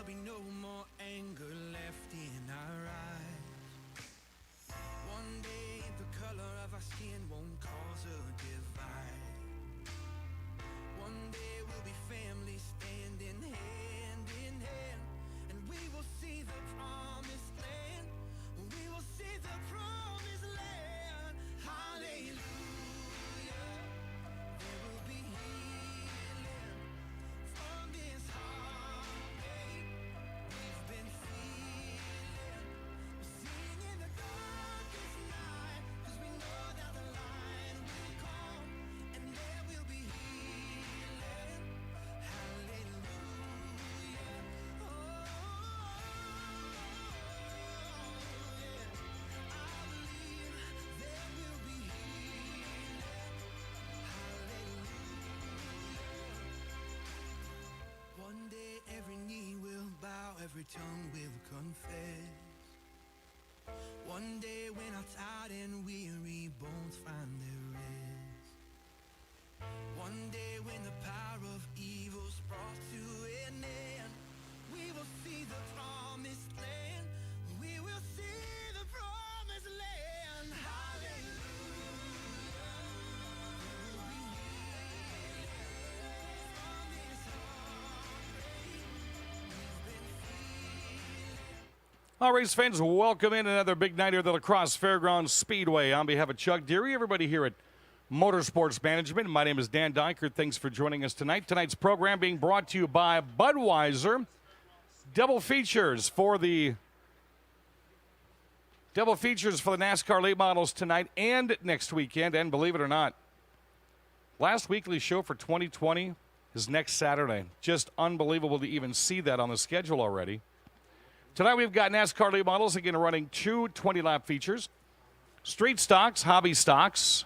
be no more anger left in our eyes. One day the color of our skin won't cause a divide. One day we'll be family standing hand in hand, and we will see the promised land. We will see the promised land. Hallelujah. There will be healing from this heartache we've been feeling. We're seeing in the darkest night, 'cause we know that the light will come, and there will be healing. Hallelujah. Oh, yeah. I believe there will be healing. Hallelujah. One day every knee will bow, every tongue will confess. One day when our tired and weary bones find their rest. One day when the power of evil's brought to an end, we will see the promised land. We will see the promised land. Hallelujah. There will be healing from this heartache we've been feeling. All right, race fans, welcome in another big night here at the La Crosse Fairgrounds Speedway. On behalf of Chuck Deary, everybody here at Motorsports Management, my name is Dan Dykert. Thanks for joining us tonight. Tonight's program being brought to you by Budweiser. Double features for the NASCAR late models tonight and next weekend. And believe it or not, last weekly show for 2020 is next Saturday. Just unbelievable to even see that on the schedule already. Tonight we've got NASCAR late models, again running two 20-lap features. Street stocks, hobby stocks,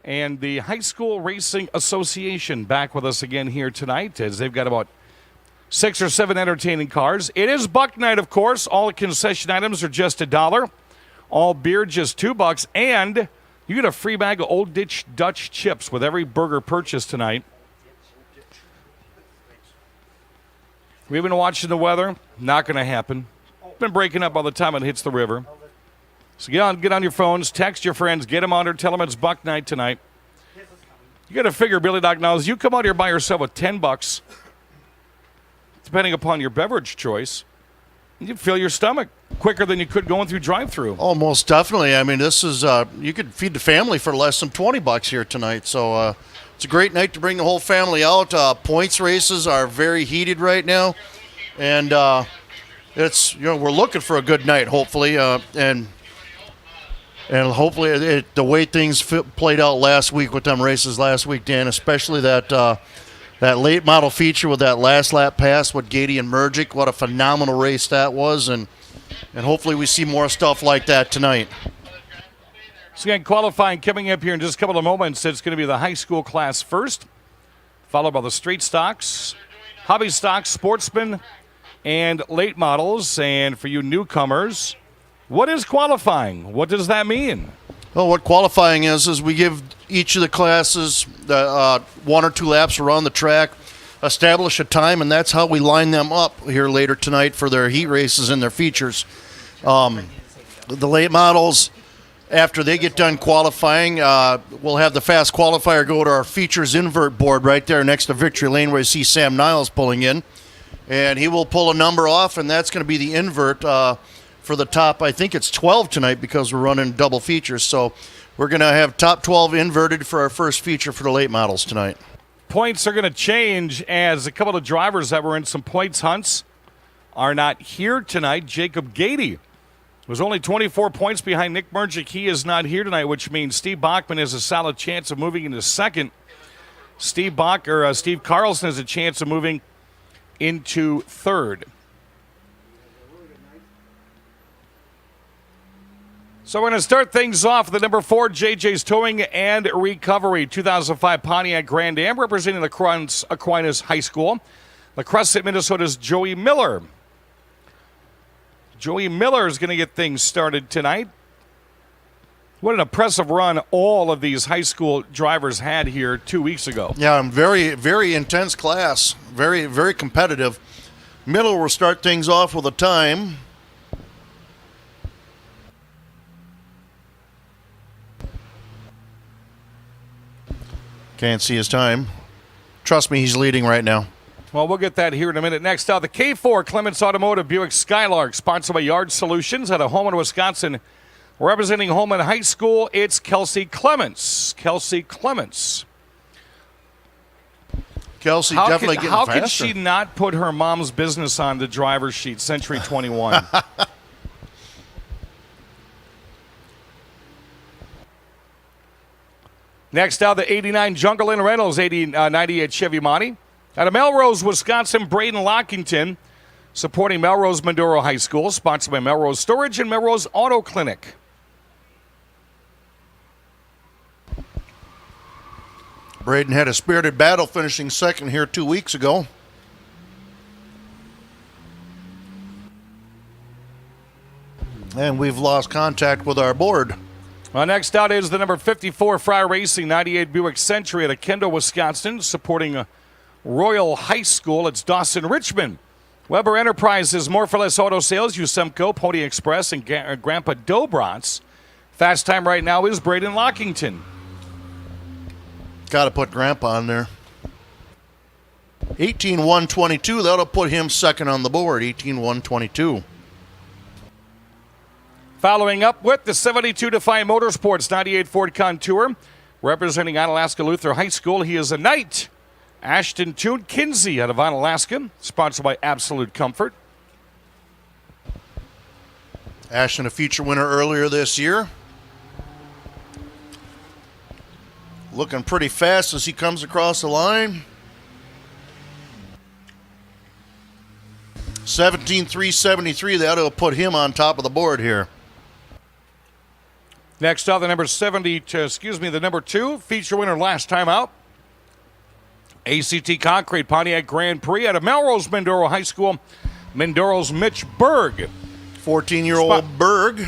and the High School Racing Association back with us again here tonight as they've got about 6 or 7 entertaining cars. It is Buck Night, of course. All concession items are just $1. All beer just $2. And you get a free bag of Old Ditch Dutch chips with every burger purchase tonight. We've been watching the weather. Not going to happen. Been breaking up all the time it hits the river. So get on your phones, text your friends, get them on there, tell them it's Buck Night tonight. You got to figure, Billy Doc, now as you come out here by yourself with $10, depending upon your beverage choice, you fill your stomach quicker than you could going through drive-through. Oh, most definitely. I mean, this is you could feed the family for less than $20 here tonight. So it's a great night to bring the whole family out. Points races are very heated right now, and it's we're looking for a good night, hopefully, and hopefully the way things played out last week with them races last week, Dan, especially that late model feature with that last lap pass with Gady and Mergic, what a phenomenal race that was, and hopefully we see more stuff like that tonight. So again, qualifying coming up here in just a couple of moments. It's going to be the high school class first, followed by the street stocks, hobby stocks, sportsmen, and late models. And for you newcomers, what is qualifying? What does that mean? Well, what qualifying is we give each of the classes 1 or 2 laps around the track, establish a time, and that's how we line them up here later tonight for their heat races and their features. The late models, after they get done qualifying, we'll have the fast qualifier go to our features invert board right there next to Victory Lane where you see Sam Niles pulling in. And he will pull a number off, and that's going to be the invert for the top. I think it's 12 tonight because we're running double features. So we're going to have top 12 inverted for our first feature for the late models tonight. Points are going to change as a couple of drivers that were in some points hunts are not here tonight. Jacob Gady was only 24 points behind Nick Mergic. He is not here tonight, which means Steve Bachman has a solid chance of moving into second. Steve Carlson has a chance of moving into third. So we're going to start things off with the number 4 JJ's Towing and Recovery 2005 Pontiac Grand Am representing La Crosse Aquinas High School. La Crosse, Minnesota's Joey Miller. Joey Miller is going to get things started tonight. What an impressive run all of these high school drivers had here 2 weeks ago. Yeah, very, very intense class. Very, very competitive. Miller will start things off with a time. Can't see his time. Trust me, he's leading right now. Well, we'll get that here in a minute. Next out, the K4 Clements Automotive Buick Skylark, sponsored by Yard Solutions out of Holman, Wisconsin. Representing Holman High School, it's Kelsey Clements. Kelsey Clements. Kelsey definitely getting faster. How could she not put her mom's business on the driver's sheet, Century 21? Next out, the 89 Jungle Inn Reynolds 98 Chevy Monte. Out of Melrose, Wisconsin, Braden Lockington, supporting Melrose Mindoro High School, sponsored by Melrose Storage and Melrose Auto Clinic. Braden had a spirited battle finishing second here 2 weeks ago. And we've lost contact with our board. Well, next out is the number 54 Fry Racing 98 Buick Century out of Kendall, Wisconsin, supporting Royal High School. It's Dawson Richmond. Weber Enterprises, More for Less Auto Sales, Usemco, Pony Express, and Grandpa Dobrats. Fast time right now is Braden Lockington. Got to put Grandpa on there. 18-122. That'll put him second on the board. 18-122. Following up with the 72 Defiant Motorsports 98 Ford Contour, representing Onalaska Luther High School. He is a knight. Ashton Toon Kinsey out of Onalaska, sponsored by Absolute Comfort. Ashton, a feature winner earlier this year. Looking pretty fast as he comes across the line. 17-373. That'll put him on top of the board here. Next up, the number 2 feature winner last time out. ACT Concrete Pontiac Grand Prix out of Melrose Mindoro High School. Mindoro's Mitch Berg. 14-year-old Berg.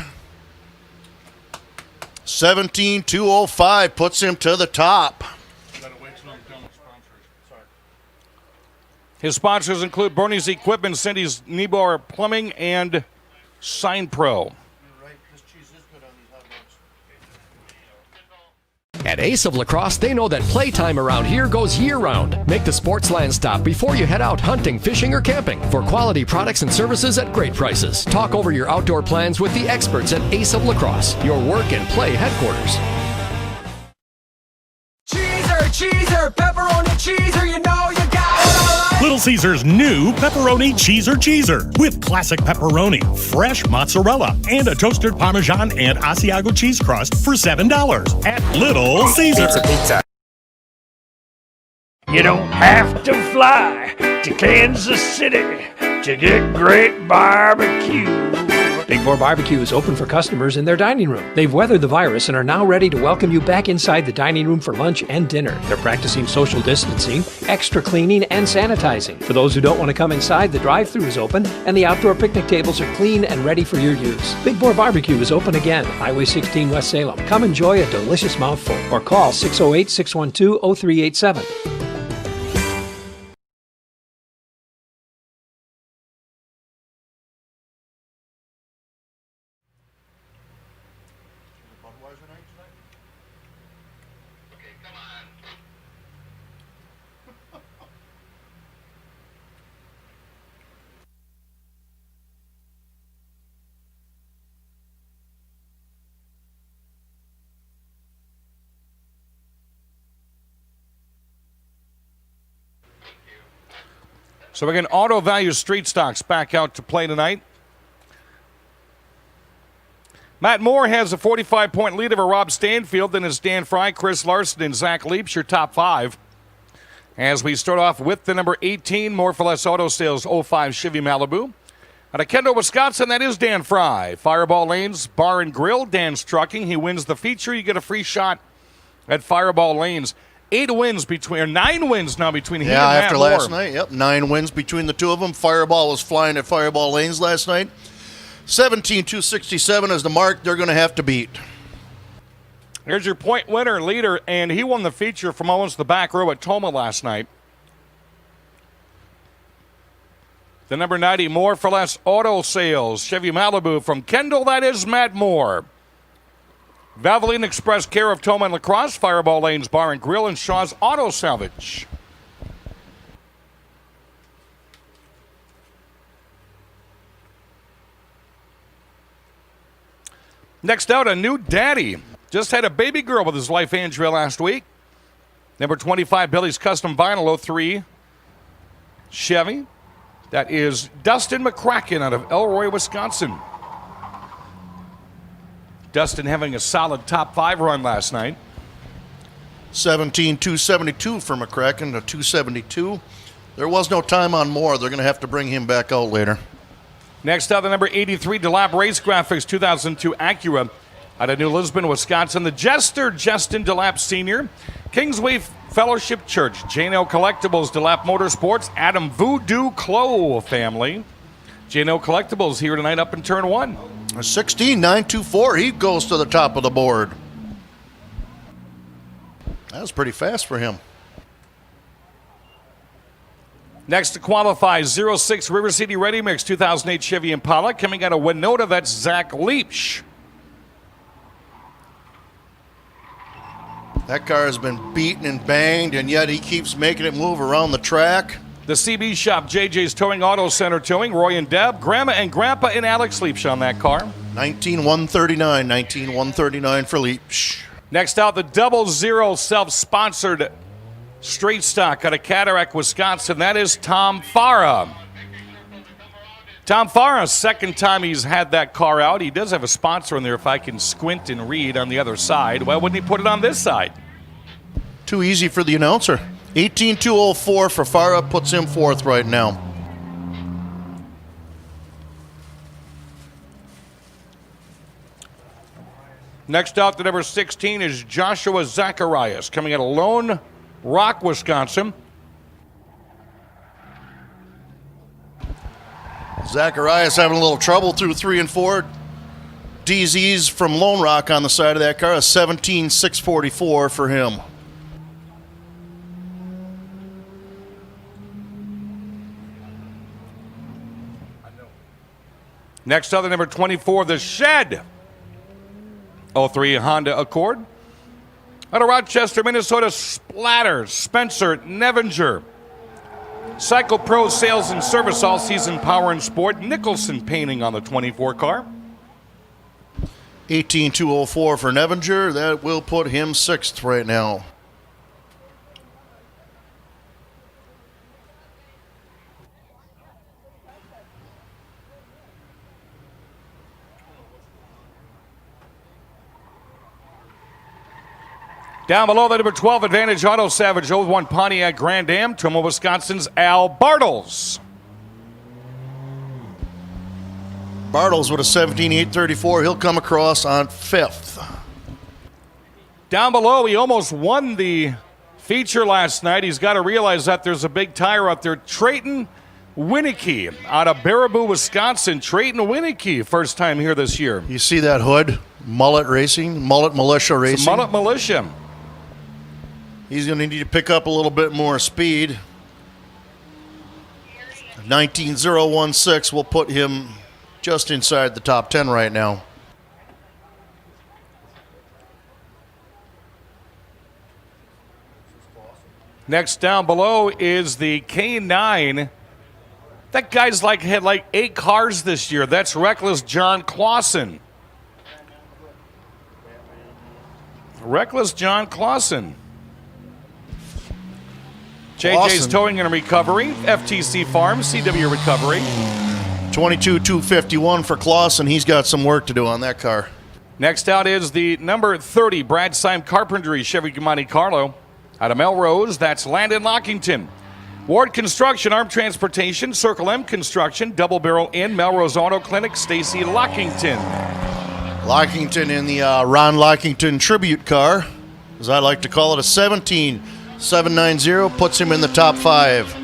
17-205 puts him to the top. His sponsors include Bernie's Equipment, Cindy's Niebuhr Plumbing, and Sign Pro. At Ace of La Crosse, they know that playtime around here goes year-round. Make the Sportsland stop before you head out hunting, fishing, or camping for quality products and services at great prices. Talk over your outdoor plans with the experts at Ace of La Crosse, your work and play headquarters. Cheeser, pepperoni cheeser, you know you got it all right. Little Caesar's new Pepperoni Cheeser with classic pepperoni, fresh mozzarella, and a toasted Parmesan and Asiago cheese crust for $7 at Little Caesar. Pizza. You don't have to fly to Kansas City to get great barbecue. Big Boar Barbecue is open for customers in their dining room. They've weathered the virus and are now ready to welcome you back inside the dining room for lunch and dinner. They're practicing social distancing, extra cleaning, and sanitizing. For those who don't want to come inside, the drive-thru is open and the outdoor picnic tables are clean and ready for your use. Big Boar Barbecue is open again, Highway 16 West Salem. Come enjoy a delicious mouthful or call 608-612-0387. So again, Auto Value Street Stocks back out to play tonight. Matt Moore has a 45-point lead over Rob Stanfield. Then it's Dan Fry, Chris Larson, and Zach Leaps, your top 5. As we start off with the number 18, More for Less Auto Sales 05 Chevy Malibu. Out of Kendall, Wisconsin, that is Dan Fry. Fireball Lanes Bar and Grill, Dan's Trucking. He wins the feature. You get a free shot at Fireball Lanes. 9 wins now between he and Matt after Moore. last night. Yep, 9 wins between the two of them. Fireball was flying at Fireball Lanes last night. 17-267 is the mark they're going to have to beat. Here's your point winner, leader, and he won the feature from almost the back row at Toma last night. The number 90 More for Less Auto Sales. Chevy Malibu from Kendall, that is Matt Moore. Valvoline Express Care of Toma and La Crosse, Fireball Lanes Bar and Grill, and Shaw's Auto Salvage. Next out, a new daddy. Just had a baby girl with his wife Andrea last week. Number 25, Billy's Custom Vinyl 03 Chevy. That is Dustin McCracken out of Elroy, Wisconsin. Dustin having a solid top 5 run last night. 17,272 for McCracken to 272. There was no time on Moore. They're going to have to bring him back out later. Next up, the number 83 DeLap Race Graphics 2002 Acura out of New Lisbon, Wisconsin. The Jester, Justin DeLap Sr. Kingsway Fellowship Church. J&L Collectibles, DeLap Motorsports. Adam Voodoo Clow family. J&L Collectibles here tonight up in turn 1. 16,924. He goes to the top of the board. That was pretty fast for him. Next to qualify, 06 River City Ready Mix 2008 Chevy Impala. Coming out of Winona, that's Zach Leach. That car has been beaten and banged, and yet he keeps making it move around the track. The CB Shop, JJ's Towing Auto Center Towing, Roy and Deb, Grandma and Grandpa and Alex Leach on that car. 19,139 for Leach. Next out, the 00 self-sponsored straight stock out of Cataract, Wisconsin. That is Tom Farah. Tom Farah, second time he's had that car out. He does have a sponsor in there if I can squint and read on the other side. Why wouldn't he put it on this side? Too easy for the announcer. 18,204 for Farah, puts him 4th right now. Next out, the number 16 is Joshua Zacharias, coming out of Lone Rock, Wisconsin. Zacharias having a little trouble through 3 and 4. DZ's from Lone Rock on the side of that car. A 17,644 for him. Next up, the number 24, the Shed. 03 Honda Accord. Out of Rochester, Minnesota, Splatter, Spencer Nevinger. Cycle Pro Sales and Service All Season Power and Sport. Nicholson Painting on the 24 car. 18,204 for Nevinger. That will put him 6th right now. Down below, the number 12 Advantage Auto Savage 01 Pontiac Grand Am, Toma, Wisconsin's Al Bartles. Bartles with a 17,834. He'll come across on 5th. Down below, he almost won the feature last night. He's got to realize that there's a big tire out there. Trayton Winicky out of Baraboo, Wisconsin. Trayton Winicky, first time here this year. You see that hood? Mullet Racing, Mullet Militia Racing. It's Mullet Militia. He's going to need to pick up a little bit more speed. 19,016 will put him just inside the top 10 right now. Next down below is the K9. That guy's had like 8 cars this year. That's Reckless John Clausen. Reckless John Clausen. JJ's Towing and Recovery, FTC Farms, CW Recovery. 22,251 for Clausen. He's got some work to do on that car. Next out is the number 30 Brad Syme Carpentry Chevy Monte Carlo. Out of Melrose, that's Landon Lockington. Ward Construction, Arm Transportation, Circle M Construction, Double Barrel Inn, Melrose Auto Clinic, Stacy Lockington. Lockington in the Ron Lockington tribute car, as I like to call it, a 17,790, puts him in the top 5.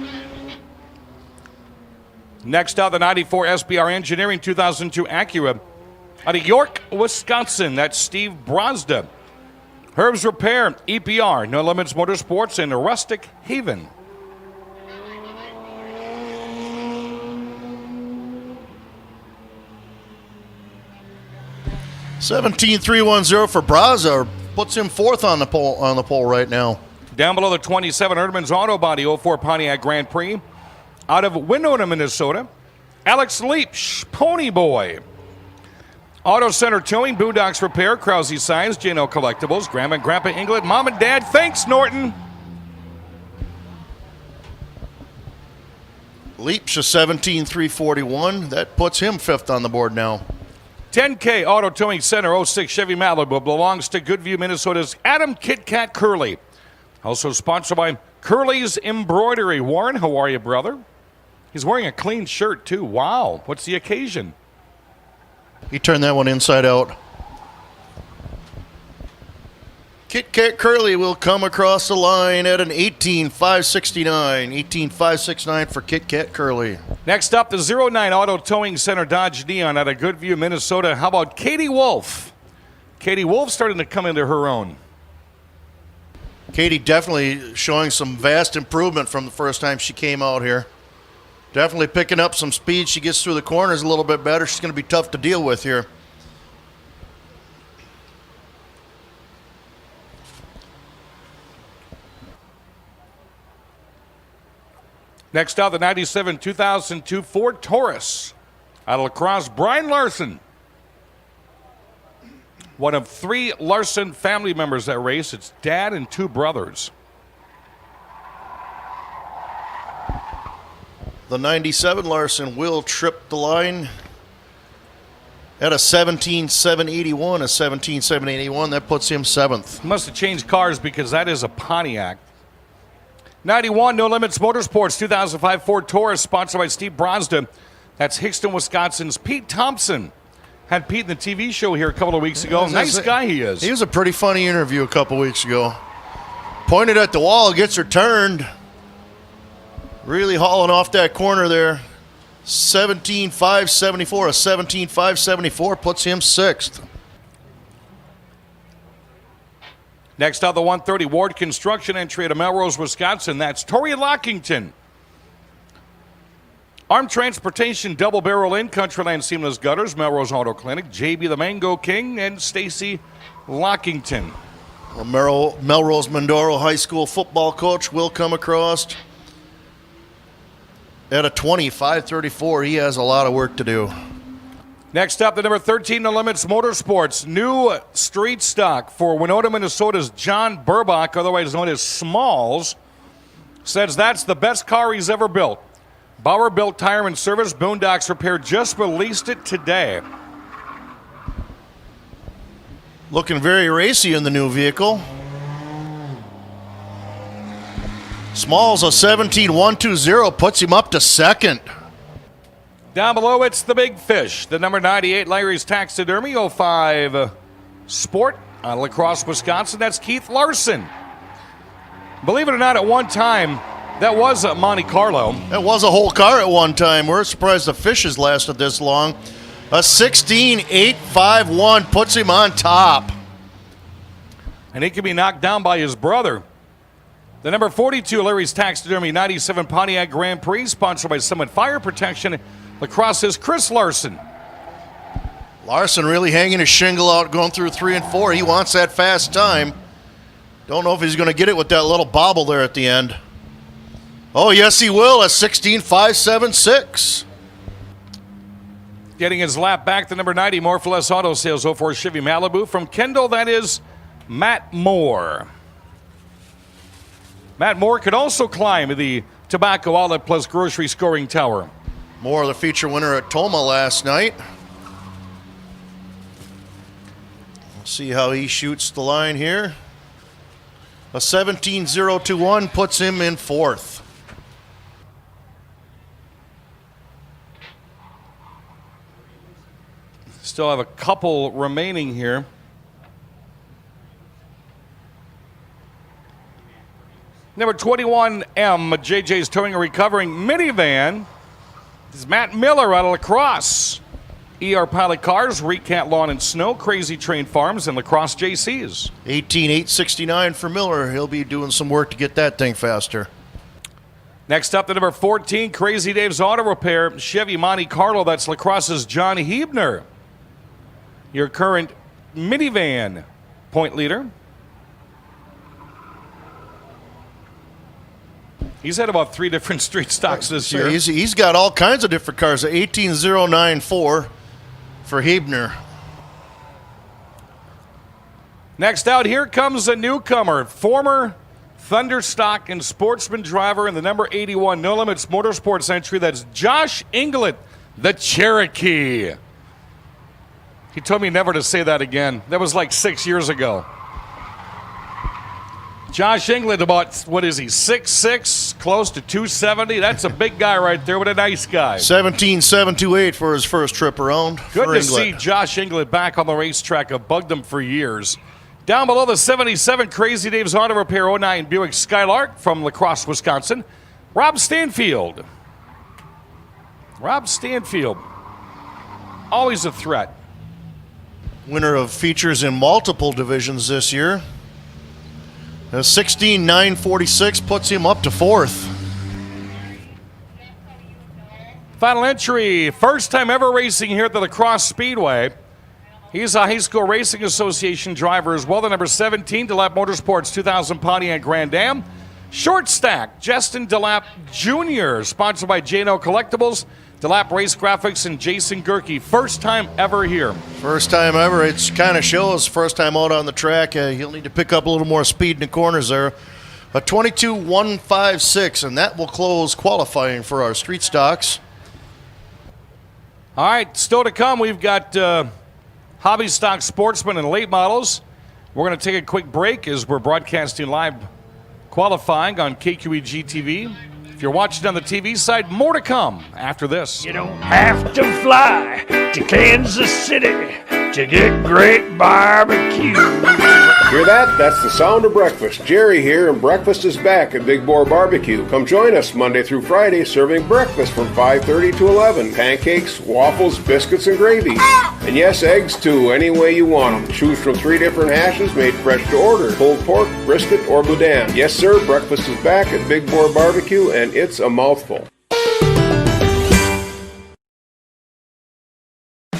Next out, the 94 SBR Engineering 2002 Acura. Out of York, Wisconsin, that's Steve Brosda. Herb's Repair, EPR, No Limits Motorsports, and Rustic Haven. 17-3-1-0 for Braza. Puts him fourth on the pole right now. Down below the 27, Erdman's Auto Body 04 Pontiac Grand Prix. Out of Winona, Minnesota, Alex Leach, Pony Boy. Auto Center Towing, Boondocks Repair, Crouse Signs, J&O Collectibles, Grandma and Grandpa England, Mom and Dad. Thanks, Norton. Leach a 17-3-41. That puts him fifth on the board now. 10K Auto Towing Center 06 Chevy Malibu belongs to Goodview, Minnesota's Adam Kit Kat Curley. Also sponsored by Curly's Embroidery. Warren, how are you, brother? He's wearing a clean shirt, too. Wow. What's the occasion? He turned that one inside out. Kit Kat Curley will come across the line at an 18-569. 18-569 for Kit Kat Curley. Next up, the 09 Auto Towing Center Dodge Neon out of Goodview, Minnesota. How about Katie Wolf? Katie Wolf starting to come into her own. Katie definitely showing some vast improvement from the first time she came out here. Definitely picking up some speed. She gets through the corners a little bit better. She's going to be tough to deal with here. Next up, the 97 2002 Ford Taurus out of La Crosse, Brian Larson. One of three Larson family members that race. It's dad and two brothers. The 97 Larson will trip the line at a 17-781. A 17-781. That puts him seventh. Must have changed cars because that is a Pontiac. 91 No Limits Motorsports 2005 Ford Taurus, sponsored by Steve Brosda. That's Hickston, Wisconsin's Pete Thompson. Had Pete in the TV show here a couple of weeks ago. Nice guy he is. He was a pretty funny interview a couple weeks ago. Pointed at the wall, gets her turned. Really hauling off that corner there. 17-5-74. A 17-5-74 puts him sixth. Next up, the 130 Ward Construction entry out of Melrose, Wisconsin. That's Tori Lockington. Armed Transportation, Double Barrel Inn, Countryland Seamless Gutters, Melrose Auto Clinic, JB the Mango King, and Stacy Lockington. Well, Melrose Mindoro High School football coach will come across at a 25-34. He has a lot of work to do. Next up, the number 13 No Limits Motorsports, new street stock for Winona, Minnesota's John Burbach, otherwise known as Smalls, says that's the best car he's ever built. Bauer Built Tire and Service, Boondocks Repair just released it today. Looking very racy in the new vehicle. Smalls a 17-120 puts him up to second. Down below, it's the big fish. The number 98 Larry's Taxidermy 05 Sport out of La Crosse, Wisconsin. That's Keith Larson. Believe it or not, at one time, that was a Monte Carlo. That was a whole car at one time. We're surprised the fishes lasted this long. A 16-851 puts him on top. And he can be knocked down by his brother. The number 42 Larry's Taxidermy 97 Pontiac Grand Prix, sponsored by Summit Fire Protection. La Crosse's Chris Larson. Larson really hanging his shingle out, going through 3 and 4. He wants that fast time. Don't know if he's going to get it with that little bobble there at the end. Oh, yes, he will. A 16-5-7-6. Getting his lap back, the number 90 More for Less Auto Sales 04 Chevy Malibu. From Kendall, that is Matt Moore. Matt Moore could also climb the Tobacco Outlet Plus Grocery Scoring Tower. Moore, the feature winner at Toma last night. We'll see how he shoots the line here. A 17-0-2-1 puts him in fourth. Still have a couple remaining here. Number 21M, JJ's Towing and Recovering Minivan. This is Matt Miller out of La Crosse. ER Pilot Cars, Recat Lawn and Snow, Crazy Train Farms, and La Crosse JCs. 18-869 for Miller. He'll be doing some work to get that thing faster. Next up, the number 14, Crazy Dave's Auto Repair, Chevy Monte Carlo. That's La Crosse's John Hebner. Your current minivan point leader. He's had about 3 different street stocks this year. He's got all kinds of different cars. 18094 for Hebner. Next out, here comes a newcomer, former Thunderstock and Sportsman driver in the number 81 No Limits Motorsports entry. That's Josh Inglet, the Cherokee. He told me never to say that again. That was like 6 years ago. Josh Inglet, about, what is he, 6'6", close to 270. That's a big guy right there, but a nice guy. 17,728 for his first trip around. Good to see Josh Inglet back on the racetrack. I've bugged him for years. Down below the 77, Crazy Dave's Auto Repair 09 Buick Skylark from La Crosse, Wisconsin. Rob Stanfield. Rob Stanfield. Always a threat. Winner of features in multiple divisions this year. 16,946 puts him up to 4th. Final entry, first time ever racing here at the La Crosse Speedway. He's a high school racing association driver as well, the number 17 DeLapp Motorsports 2000 Pontiac Grand Am. Short stack, Justin DeLapp Jr., sponsored by J&O Collectibles, DeLapp Race Graphics, and Jason Gerke. First time ever here. First time ever. It kind of shows. First time out on the track. He'll need to pick up a little more speed in the corners there. A 22.156, and that will close qualifying for our street stocks. All right, still to come, we've got Hobby Stock Sportsman and late models. We're going to take a quick break as we're broadcasting live qualifying on KQEG TV. If you're watching on the TV side, more to come after this. You don't have to fly to Kansas City to get great barbecue. Hear that? That's the sound of breakfast. Jerry here, and breakfast is back at Big Boar Barbecue. Come join us Monday through Friday, serving breakfast from 5:30 to 11. Pancakes, waffles, biscuits, and gravy. And yes, eggs too, any way you want them. Choose from 3 different hashes made fresh to order. Pulled pork, brisket, or boudin. Yes, sir, breakfast is back at Big Boar Barbecue, and it's a mouthful.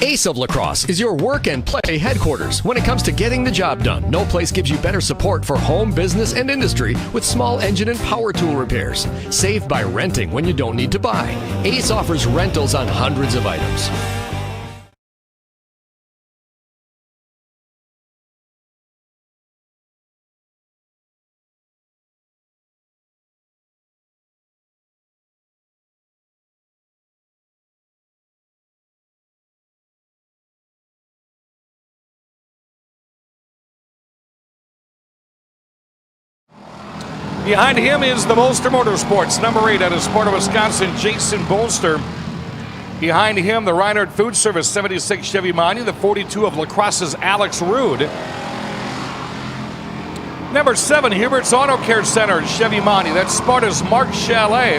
Ace of La Crosse is your work and play headquarters when it comes to getting the job done. No place gives you better support for home, business, and industry with small engine and power tool repairs. Save by renting when you don't need to buy. Ace offers rentals on hundreds of items. Behind him is the Bolster Motorsports, number 8 out of Sparta, Wisconsin, Jason Bolster. Behind him, the Reinhardt Food Service 76 Chevy Monty, the 42 of La Crosse's Alex Rude. Number 7, Hubert's Auto Care Center, Chevy Monty, that's Sparta's Mark Chalet.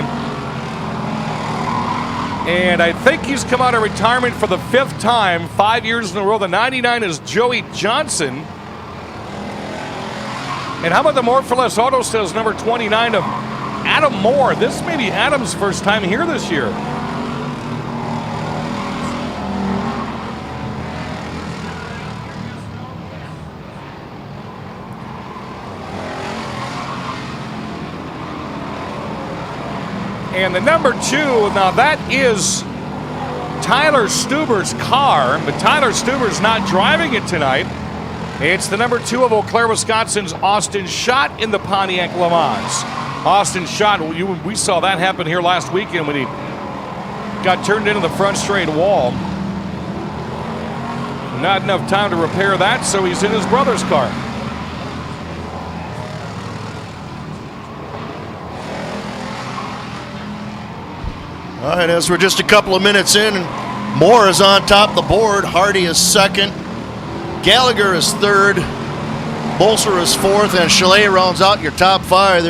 And I think he's come out of retirement for the 5th time, 5 years in a row. The 99 is Joey Johnson. And how about the More for Less Auto Sales, number 29 of Adam Moore. This may be Adam's first time here this year. And the number 2, now that is Tyler Stuber's car, but Tyler Stuber's not driving it tonight. It's the number 2 of Eau Claire, Wisconsin's Austin Schott in the Pontiac Le Mans. Austin Schott, we saw that happen here last weekend when he got turned into the front straight wall. Not enough time to repair that, so he's in his brother's car. All right, as we're just a couple of minutes in, Moore is on top of the board. Hardy is 2nd. Gallagher is 3rd. Bolser is 4th, and Chalet rounds out your top 5.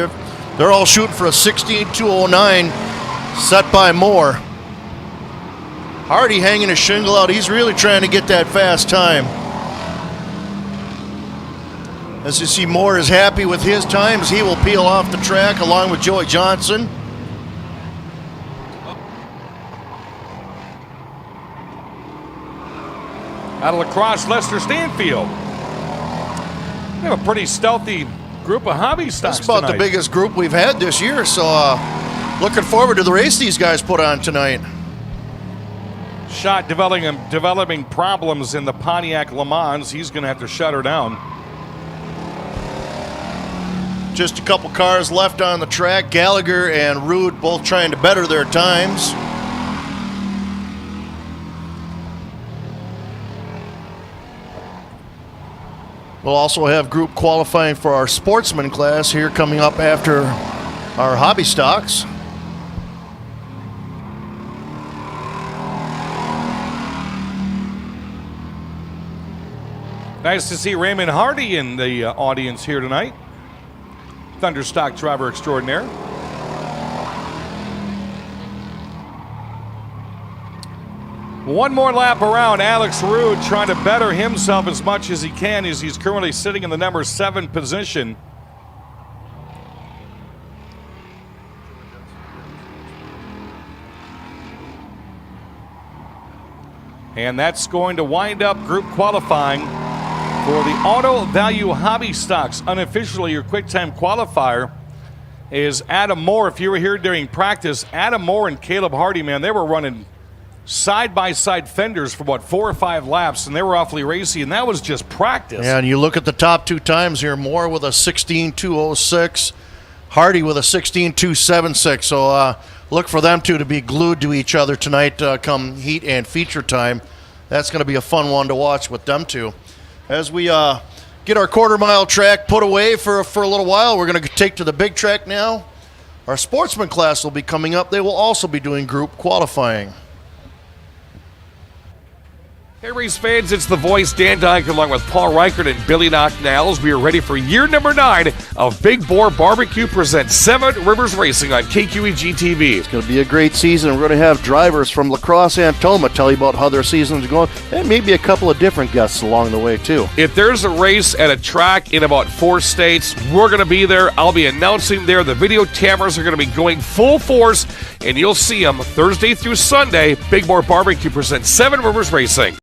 They're all shooting for a 16.209 set by Moore. Hardy hanging his shingle out. He's really trying to get that fast time. As you see, Moore is happy with his times. He will peel off the track along with Joey Johnson. Out of La Crosse, Lester Stanfield. We have a pretty stealthy group of hobby stocks That's about tonight. the biggest group we've had this year, so looking forward to the race these guys put on tonight. Shot developing problems in the Pontiac Le Mans. He's going to have to shut her down. Just a couple cars left on the track. Gallagher and Rude both trying to better their times. We'll also have group qualifying for our sportsman class here coming up after our hobby stocks. Nice to see Raymond Hardy in the audience here tonight. Thunderstock driver extraordinaire. One more lap around. Alex Rude trying to better himself as much as he can as he's currently sitting in the number 7 position. And that's going to wind up group qualifying for the Auto Value Hobby Stocks. Unofficially, your QuickTime qualifier is Adam Moore. If you were here during practice, Adam Moore and Caleb Hardy, man, they were running side-by-side fenders for, 4 or 5 laps, and they were awfully racy, and that was just practice. Yeah, and you look at the top 2 times here, Moore with a 16.206, Hardy with a 16.276. So look for them two to be glued to each other tonight come heat and feature time. That's going to be a fun one to watch with them two. As we get our quarter-mile track put away for a little while, we're going to take to the big track now. Our sportsman class will be coming up. They will also be doing group qualifying. Hey, race fans, it's the voice, Dan Dyke, along with Paul Reichert and Billy Knocknalls. We are ready for year number 9 of Big Boar Barbecue presents 7 Rivers Racing on KQEG TV. It's going to be a great season. We're going to have drivers from La Crosse and Toma tell you about how their seasons are going, and maybe a couple of different guests along the way, too. If there's a race at a track in about 4 states, we're going to be there. I'll be announcing there. The video cameras are going to be going full force, and you'll see them Thursday through Sunday. Big Boar Barbecue presents 7 Rivers Racing.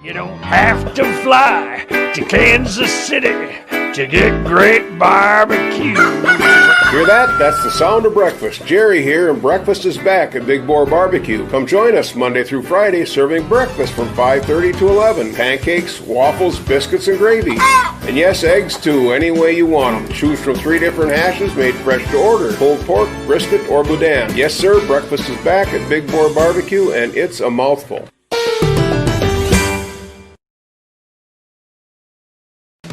You don't have to fly to Kansas City to get great barbecue. Hear that? That's the sound of breakfast. Jerry here, and breakfast is back at Big Boar Barbecue. Come join us Monday through Friday, serving breakfast from 5:30 to 11. Pancakes, waffles, biscuits, and gravy. And yes, eggs too, any way you want them. Choose from 3 different hashes made fresh to order. Pulled pork, brisket, or boudin. Yes, sir, breakfast is back at Big Boar Barbecue, and it's a mouthful.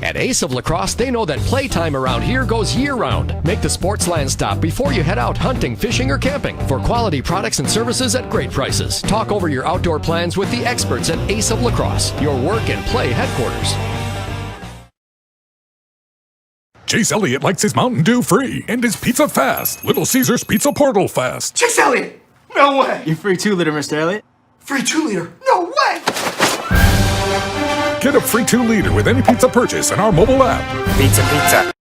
At Ace of La Crosse, they know that playtime around here goes year-round. Make the Sportsland stop before you head out hunting, fishing, or camping for quality products and services at great prices. Talk over your outdoor plans with the experts at Ace of La Crosse, your work and play headquarters. Chase Elliott likes his Mountain Dew free and his pizza fast. Little Caesars Pizza Portal fast. Chase Elliott! No way! Your free 2-liter, Mr. Elliott. Free 2-liter? No way! Get a free 2-liter with any pizza purchase in our mobile app. Pizza.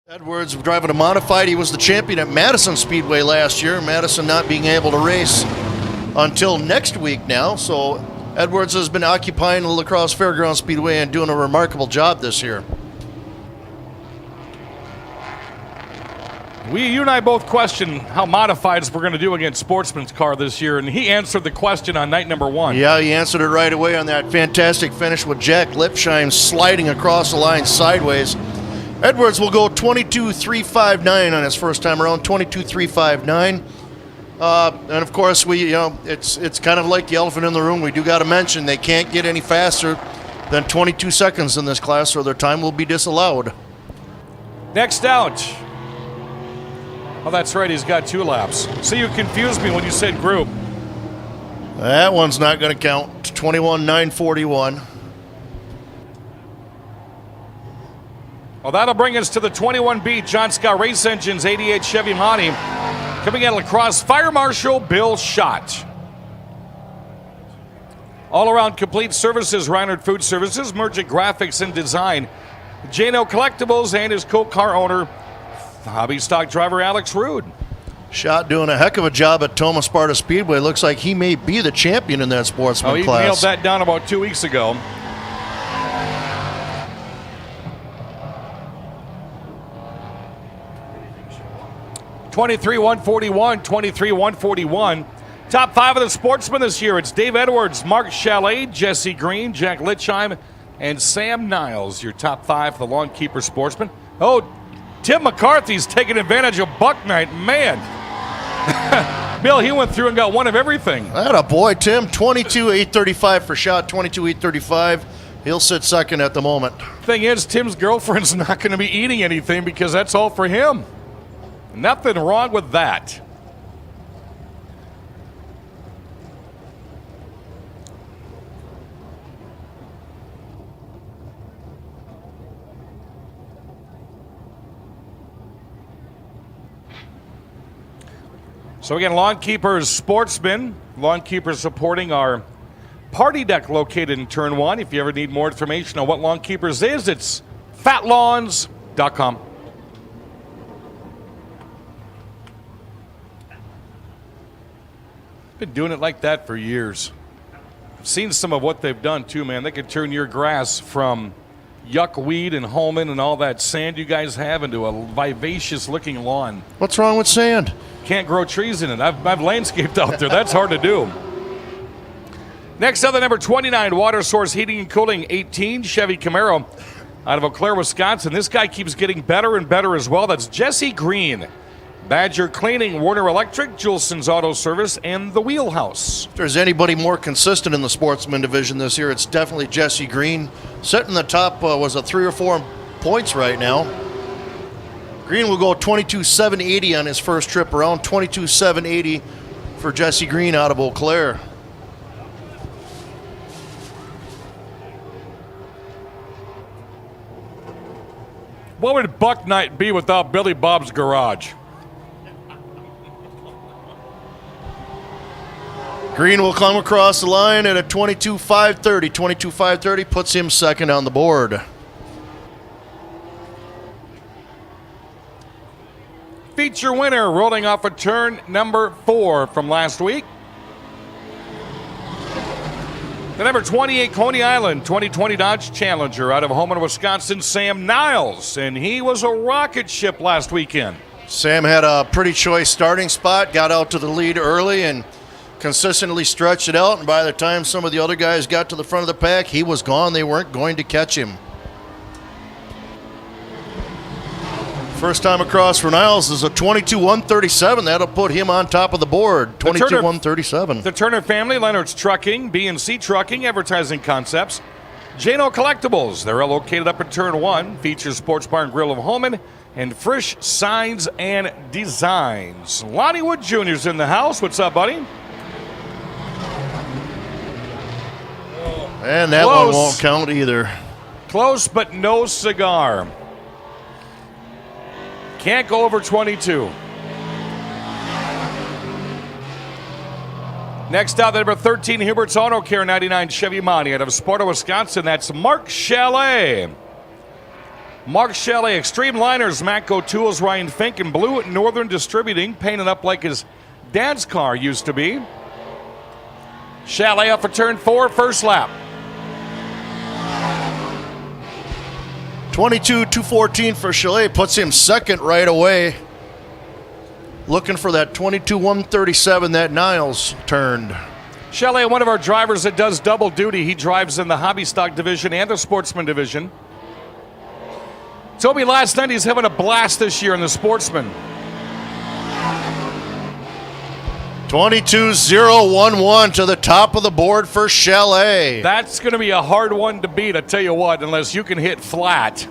Edwards driving a modified. He was the champion at Madison Speedway last year. Madison not being able to race until next week now. So Edwards has been occupying the La Crosse Fairgrounds Speedway and doing a remarkable job this year. You and I both questioned how modifieds we're going to do against Sportsman's car this year, and he answered the question on night number 1. Yeah, he answered it right away on that fantastic finish with Jack Lipsheim sliding across the line sideways. Edwards will go 22.359 on his first time around, 22.359. And of course, it's kind of like the elephant in the room. We do got to mention they can't get any faster than 22 seconds in this class, or their time will be disallowed. Next out. Oh, that's right. He's got 2 laps. See, you confused me when you said group. That one's not going to count. 21.941. Well, that'll bring us to the 21B John Scott Race Engines 88 Chevy Monty. Coming out of La Crosse, Fire Marshal Bill Schott. All-around complete services, Reinhardt Food Services, Merchant Graphics and Design, Jano Collectibles, and his co-car owner, hobby stock driver Alex Rude. Schott doing a heck of a job at Thomas Sparta Speedway. Looks like he may be the champion in that sportsman class. He nailed that down about 2 weeks ago. (23-141), 23-141. Top 5 of the sportsmen this year. It's Dave Edwards, Mark Chalet, Jesse Green, Jack Litchheim, and Sam Niles. Your top 5 for the lawn keeper sportsman. Oh, Tim McCarthy's taking advantage of Buck Night. Man. Bill, he went through and got one of everything. That a boy, Tim. 22-835 for Schott, 22-835. He'll sit second at the moment. Thing is, Tim's girlfriend's not going to be eating anything because that's all for him. Nothing wrong with that. So again, Lawn Keepers Sportsmen. Lawn Keepers supporting our party deck located in Turn 1. If you ever need more information on what Lawn Keepers is, it's fatlawns.com. Been doing it like that for years. I've seen some of what they've done too, man. They could turn your grass from yuck weed and Holman and all that sand you guys have into a vivacious looking lawn. What's wrong with sand? Can't grow trees in it. I've landscaped out there. That's hard to do. Next up, the number 29, Water Source Heating and Cooling, 18, Chevy Camaro out of Eau Claire, Wisconsin. This guy keeps getting better and better as well. That's Jesse Green. Badger Cleaning, Warner Electric, Juleson's Auto Service, and The Wheelhouse. If there's anybody more consistent in the sportsman division this year, it's definitely Jesse Green. Sitting in the top was 3 or 4 points right now. Green will go 22.780 on his first trip around, 22.780 for Jesse Green out of Eau Claire. What would Buck Night be without Billy Bob's Garage? Green will come across the line at a 22.530. 22.530 puts him second on the board. Feature winner rolling off of turn number 4 from last week. The number 28 Coney Island 2020 Dodge Challenger out of Holman, Wisconsin, Sam Niles. And he was a rocket ship last weekend. Sam had a pretty choice starting spot, got out to the lead early and consistently stretched it out. And by the time some of the other guys got to the front of the pack, he was gone. They weren't going to catch him. First time across for Niles is a 22.137. That'll put him on top of the board. 22.137. The Turner family, Leonard's Trucking, B&C Trucking, Advertising Concepts, Jano Collectibles. They're all located up in Turn 1. Features Sports Bar and Grill of Holman and Frisch Signs and Designs. Lonnie Wood Jr.'s in the house. What's up, buddy? And that one won't count either. Close, but no cigar. Can't go over 22. Next out, the number 13, Hubert's Auto Care 99 Chevy Monty out of Sparta, Wisconsin. That's Mark Chalet. Mark Chalet, Extreme Liners, Matco Tools, Ryan Fink, and Blue at Northern Distributing, painted up like his dad's car used to be. Chalet up for turn 4, first lap. 22.214 for Chalet puts him second right away. Looking for that 22.137 that Niles turned. Chalet, one of our drivers that does double duty. He drives in the hobby stock division and the sportsman division. Told me last night he's having a blast this year in the sportsman. 22.011 to the top of the board for Chalet. That's going to be a hard one to beat, I tell you what, unless you can hit flat.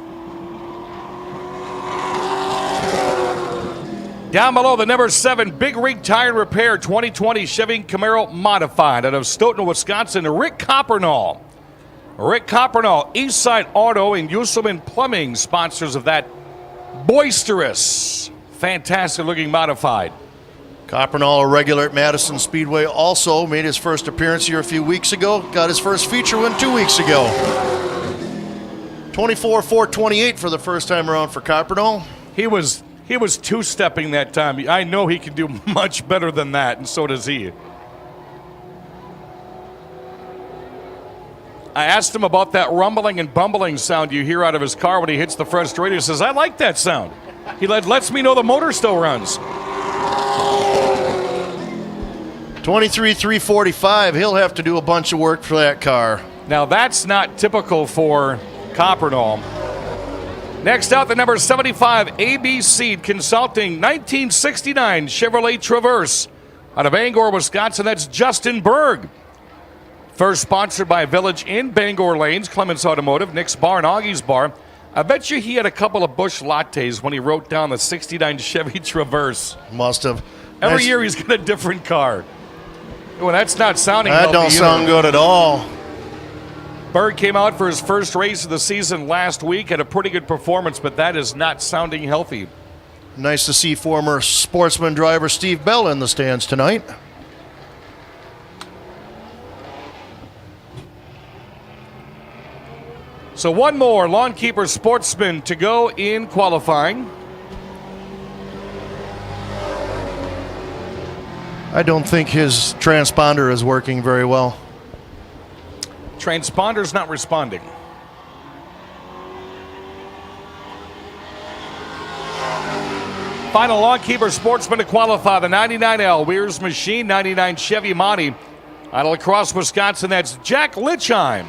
Down below, the number 7, Big Rig Tire and Repair 2020 Chevy Camaro Modified out of Stoughton, Wisconsin, Rick Coppernall. Rick Coppernall, Eastside Auto and Uselman Plumbing, sponsors of that boisterous, fantastic-looking modified. Coppernall, a regular at Madison Speedway, also made his first appearance here a few weeks ago. Got his first feature win 2 weeks ago. 24.428 for the first time around for Coppernall. He was He was two-stepping that time. I know he can do much better than that, and so does he. I asked him about that rumbling and bumbling sound you hear out of his car when he hits the frustrator. He says, I like that sound. He lets me know the motor still runs. 23,345. He'll have to do a bunch of work for that car. Now, that's not typical for Coppernoll. Next out, the number 75 ABC Consulting 1969 Chevrolet Traverse out of Bangor, Wisconsin. That's Justin Berg. First sponsored by Village Inn, Bangor Lanes, Clements Automotive, Nick's Bar, and Augie's Bar. I bet you he had a couple of Busch lattes when he wrote down the 69 Chevy Traverse. Must have. Every year he's got a different car. Well, that's not sounding That don't sound good at all. Berg came out for his first race of the season last week, had a pretty good performance, but that is not sounding healthy. Nice to see former Sportsman driver Steve Bell in the stands tonight. So one more Lawn Keeper Sportsman to go in qualifying. I don't think his transponder is working very well. Transponder's not responding. Final Lawn Keeper Sportsman to qualify, the 99L Weir's Machine 99 Chevy Monty out of La Crosse, Wisconsin. That's Jack Litchheim.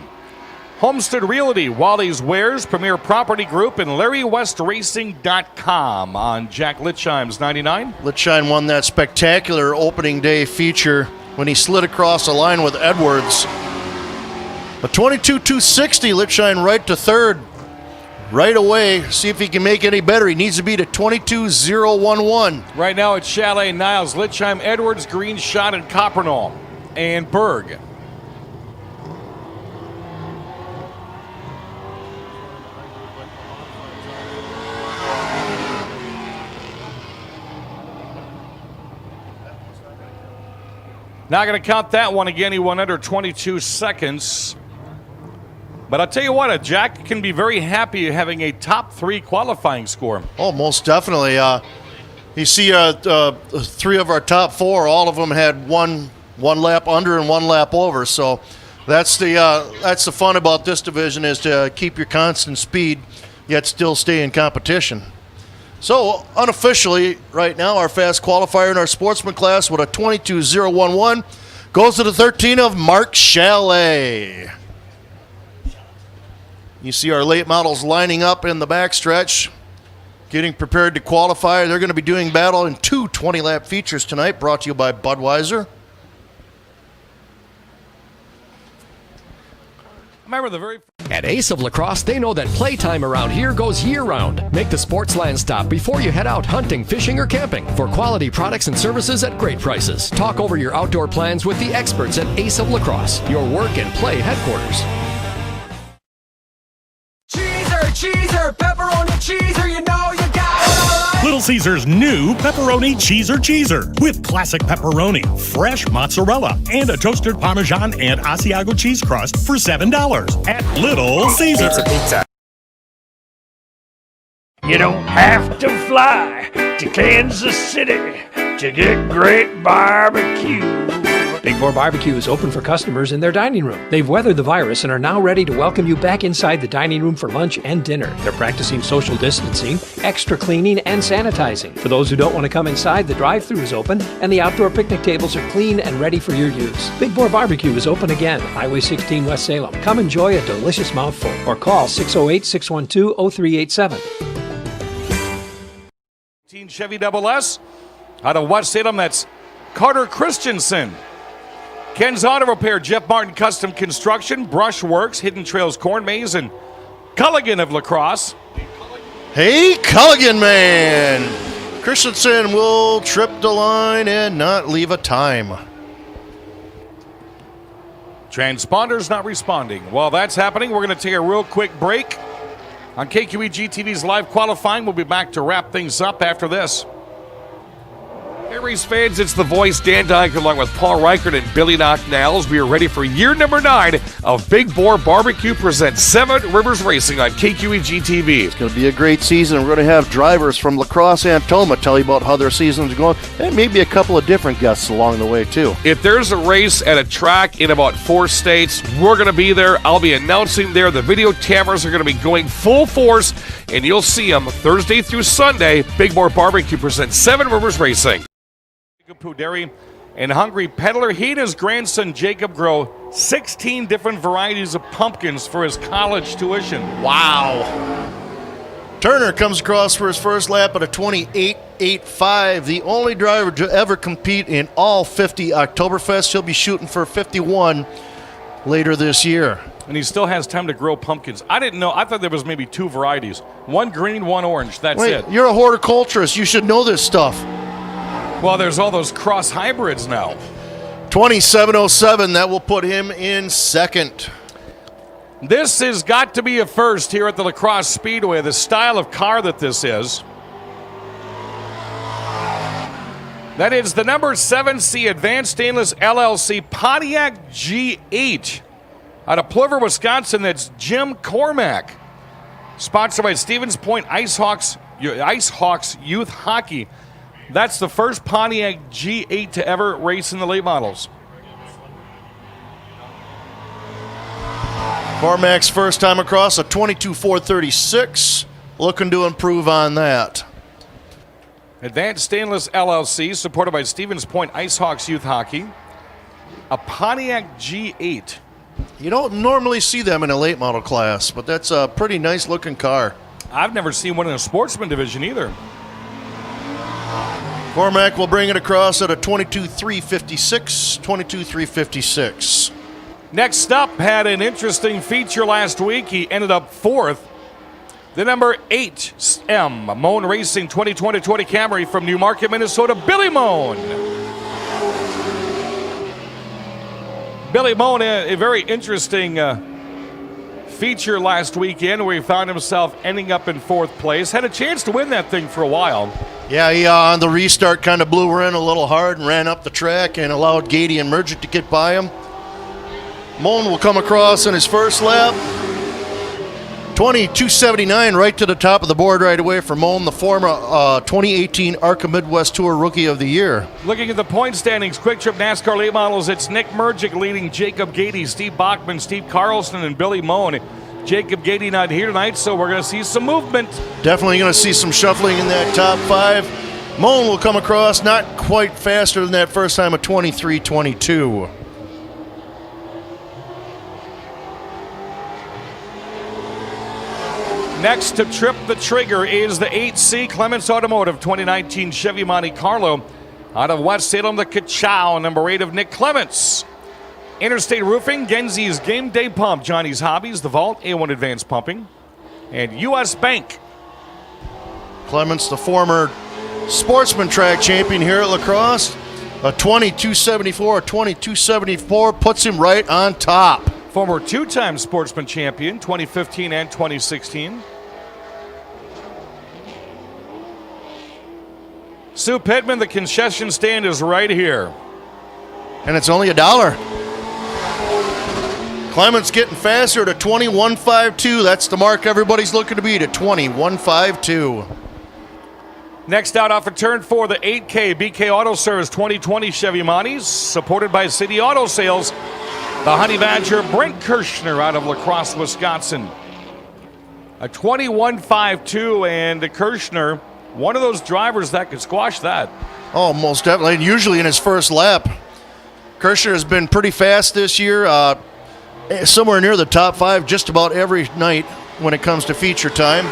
Homestead Realty, Wally's Wares, Premier Property Group, and LarryWestRacing.com on Jack Litchheim's 99. Litchheim won that spectacular opening day feature when he slid across the line with Edwards. A 22.260, Litchheim right to third. Right away, see if he can make any better. He needs to beat a 22.011. Right now it's Chalet, Niles, Litchheim, Edwards, Green Shot, and Coppernoll, and Berg. Not going to count that one again. He won under 22 seconds. But I'll tell you what, Jack can be very happy having a top 3 qualifying score. Oh, most definitely. You see 3 of our top 4, all of them had one lap under and 1 lap over. So that's the fun about this division, is to keep your constant speed, yet still stay in competition. So, unofficially, right now, our fast qualifier in our sportsman class with a 22.011 goes to the 13 of Mark Chalet. You see our late models lining up in the backstretch, getting prepared to qualify. They're going to be doing battle in 2 20-lap features tonight, brought to you by Budweiser. Remember the very... At Ace of La Crosse, they know that playtime around here goes year-round. Make the Sportsland stop before you head out hunting, fishing, or camping for quality products and services at great prices. Talk over your outdoor plans with the experts at Ace of La Crosse, your work and play headquarters. Cheeser, pepperoni cheeser, you know you got it. Little Caesars new pepperoni cheeser with classic pepperoni, fresh mozzarella, and a toasted Parmesan and Asiago cheese crust for $7 at Little Caesars. Pizza. You don't have to fly to Kansas City to get great barbecue. Big Boar Barbecue is open for customers in their dining room. They've weathered the virus and are now ready to welcome you back inside the dining room for lunch and dinner. They're practicing social distancing, extra cleaning, and sanitizing. For those who don't want to come inside, the drive-thru is open and the outdoor picnic tables are clean and ready for your use. Big Boar Barbecue is open again, Highway 16 West Salem. Come enjoy a delicious mouthful or call 608-612-0387. Chevy Double S out of West Salem, that's Carter Christensen. Ken's Auto Repair, Jeff Martin Custom Construction, Brush Works, Hidden Trails Corn Maze, and Culligan of La Crosse. Hey, Culligan man! Christensen will trip the line and not leave a time. Transponder's not responding. While that's happening, we're going to take a real quick break. On KQEG TV's live qualifying, we'll be back to wrap things up after this. Hey, race fans, it's the voice, Dan Dyke, along with Paul Reichert and Billy Knocknalls. We are ready for year number 9 of Big Boar Barbecue presents 7 Rivers Racing on KQEG TV. It's going to be a great season. We're going to have drivers from La Crosse and Toma tell you about how their season's going, and maybe a couple of different guests along the way, too. If there's a race at a track in about 4 states, we're going to be there. I'll be announcing there. The video cameras are going to be going full force, and you'll see them Thursday through Sunday. Big Boar Barbecue presents 7 Rivers Racing. Jacob Puderi and Hungry Peddler. He and his grandson Jacob grow 16 different varieties of pumpkins for his college tuition. Wow. Turner comes across for his first lap at a 28.85, the only driver to ever compete in all 50 Oktoberfests. He'll be shooting for 51 later this year. And he still has time to grow pumpkins. I didn't know. I thought there was maybe 2 varieties. One green, one orange. That's Wait, it. You're a horticulturist. You should know this stuff. Well, there's all those cross hybrids now. 27.07, that will put him in second. This has got to be a first here at the La Crosse Speedway, the style of car that this is. That is the number 7C Advanced Stainless LLC Pontiac G8 out of Plover, Wisconsin. That's Jim Cormack. Sponsored by Stevens Point Ice Hawks Youth Hockey. That's the first Pontiac G8 to ever race in the late models. Cormac's first time across, a 22.436. Looking to improve on that. Advanced Stainless LLC, supported by Stevens Point Ice Hawks Youth Hockey. A Pontiac G8. You don't normally see them in a late model class, but that's a pretty nice looking car. I've never seen one in a sportsman division either. Cormac will bring it across at a 22.356, 22.356. Next up, had an interesting feature last week. He ended up 4th. The number 8M Moan Racing 2020 Camry from Newmarket, Minnesota, Billy Moan. Billy Moan, a very interesting feature last weekend where he found himself ending up in 4th place. Had a chance to win that thing for a while. Yeah, he on the restart kind of blew her in a little hard and ran up the track and allowed Gady and Mergic to get by him. Moan will come across in his first lap. 22.79 right to the top of the board right away for Moan, the former 2018 ARCA Midwest Tour Rookie of the Year. Looking at the point standings, Quick Trip NASCAR late models, it's Nick Mergic leading Jacob Gady, Steve Bachman, Steve Carlson, and Billy Moan. Jacob Gady not here tonight, so we're going to see some movement. Definitely going to see some shuffling in that top 5. Moan will come across not quite faster than that first time, at 23.22. Next to trip the trigger is the 8C Clements Automotive 2019 Chevy Monte Carlo out of West Salem, the Ka-Chow, number 8 of Nick Clements. Interstate Roofing, Genzi's Game Day Pump, Johnny's Hobbies, The Vault, A1 Advanced Pumping, and U.S. Bank. Clements, the former sportsman track champion here at La Crosse, a 22.74, a 22.74 puts him right on top. Former 2-time sportsman champion, 2015 and 2016. Sue Pittman, the concession stand is right here. And it's only $1. Clements getting faster to 21.52. That's the mark everybody's looking to beat at 21.52. Next out off of turn 4, the 8K BK Auto Service 2020 Chevy Montes, supported by City Auto Sales. The Honey Badger, Brent Kirshner out of La Crosse, Wisconsin. A 21.52, and Kirshner, one of those drivers that could squash that. Oh, most definitely. And usually in his first lap. Kirshner has been pretty fast this year, somewhere near the top 5 just about every night when it comes to feature time.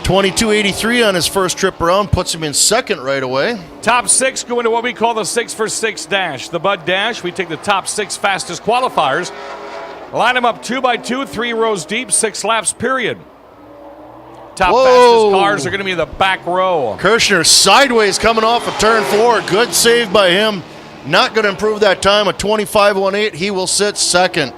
22.83 on his first trip around, puts him in second right away. Top 6 go into what we call the 6 for 6 dash. The Bud Dash, we take the top 6 fastest qualifiers, line them up 2 by 2, 3 rows deep, 6 laps period. Top fastest cars are going to be in the back row. Kirshner sideways coming off of turn 4. Good save by him. Not going to improve that time, a 25.18. He will sit second.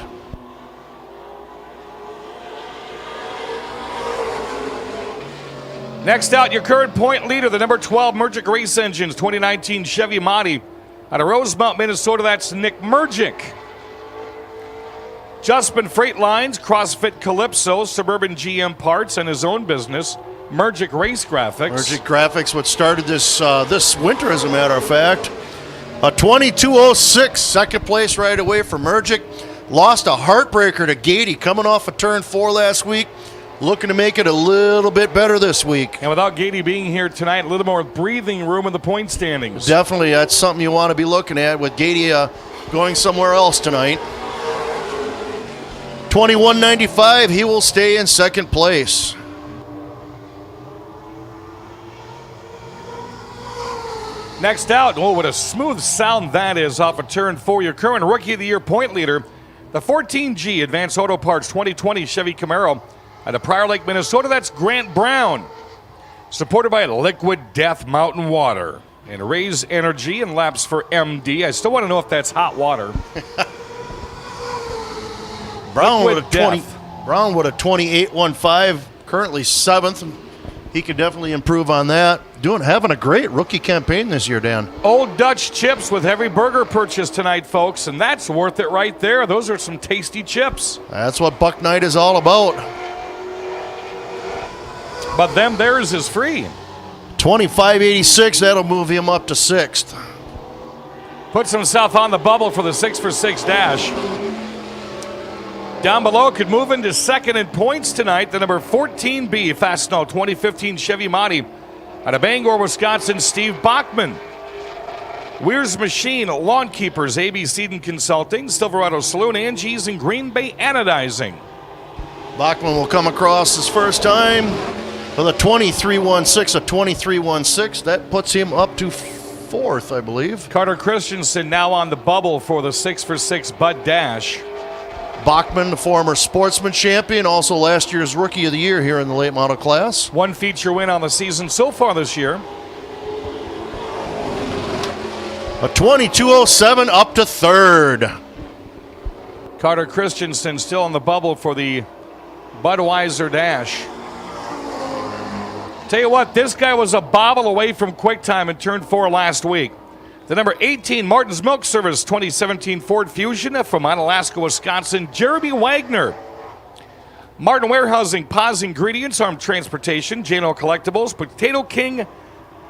Next out, your current point leader, the number 12 Mergic Race Engines 2019 Chevy Monty. Out of Rosemount, Minnesota, that's Nick Mergic. Justman Freight Lines, CrossFit Calypso, Suburban GM Parts, and his own business, Mergic Race Graphics. Mergic Graphics, what started this winter, as a matter of fact. A 22.06, second place right away for Mergic. Lost a heartbreaker to Gady coming off of turn 4 last week. Looking to make it a little bit better this week. And without Gady being here tonight, a little more breathing room in the point standings. Definitely, that's something you want to be looking at with Gady going somewhere else tonight. 21.95, he will stay in second place. Next out, oh, what a smooth sound that is off of turn 4. Your current Rookie of the Year point leader, the 14G Advanced Auto Parts 2020 Chevy Camaro out of Prior Lake, Minnesota. That's Grant Brown. Supported by Liquid Death Mountain Water and Raise Energy and Laps for MD. I still want to know if that's hot water. Brown with a 28.15, currently 7th. He could definitely improve on that. Having a great rookie campaign this year, Dan. Old Dutch chips with every burger purchase tonight, folks, and that's worth it right there. Those are some tasty chips. That's what Buck Night is all about. But theirs is free. 25.86, that'll move him up to 6th. Puts himself on the bubble for the 6for6 dash. Down below, could move into second in points tonight. The number 14B Fastenal 2015 Chevy Monty out of Bangor, Wisconsin, Steve Bachman. Weir's Machine, Lawn Keepers, ABC and Consulting, Silverado Saloon, Angie's, and Green Bay Anodizing. Bachman will come across his first time with a 23.16, a 23.16. That puts him up to 4th, I believe. Carter Christensen now on the bubble for the 6for6 Bud Dash. Bachman, the former sportsman champion, also last year's Rookie of the Year here in the late model class. One feature win on the season so far this year. A 22.07 up to 3rd. Carter Christensen still on the bubble for the Budweiser Dash. Tell you what, this guy was a bobble away from quick time in turn 4 last week. The number 18 Martin's Milk Service 2017 Ford Fusion from Onalaska, Wisconsin, Jeremy Wagner. Martin Warehousing, Paz Ingredients, Armed Transportation, J&O Collectibles, Potato King,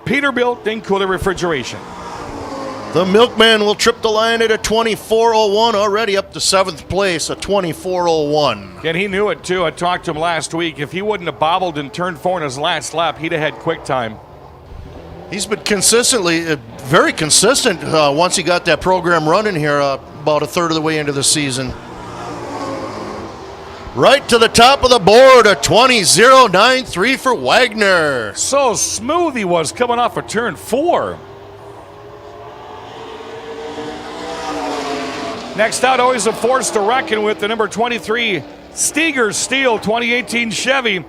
Peterbilt, and Cooler Refrigeration. The Milkman will trip the line at a 24.01, already up to 7th place, a 24.01. And he knew it too. I talked to him last week. If he wouldn't have bobbled in turn 4 in his last lap, he'd have had quick time. He's been very consistent once he got that program running here about a third of the way into the season. Right to the top of the board, a 20.093 for Wagner. So smooth he was coming off of turn 4. Next out, always a force to reckon with, the number 23 Steger Steel 2018 Chevy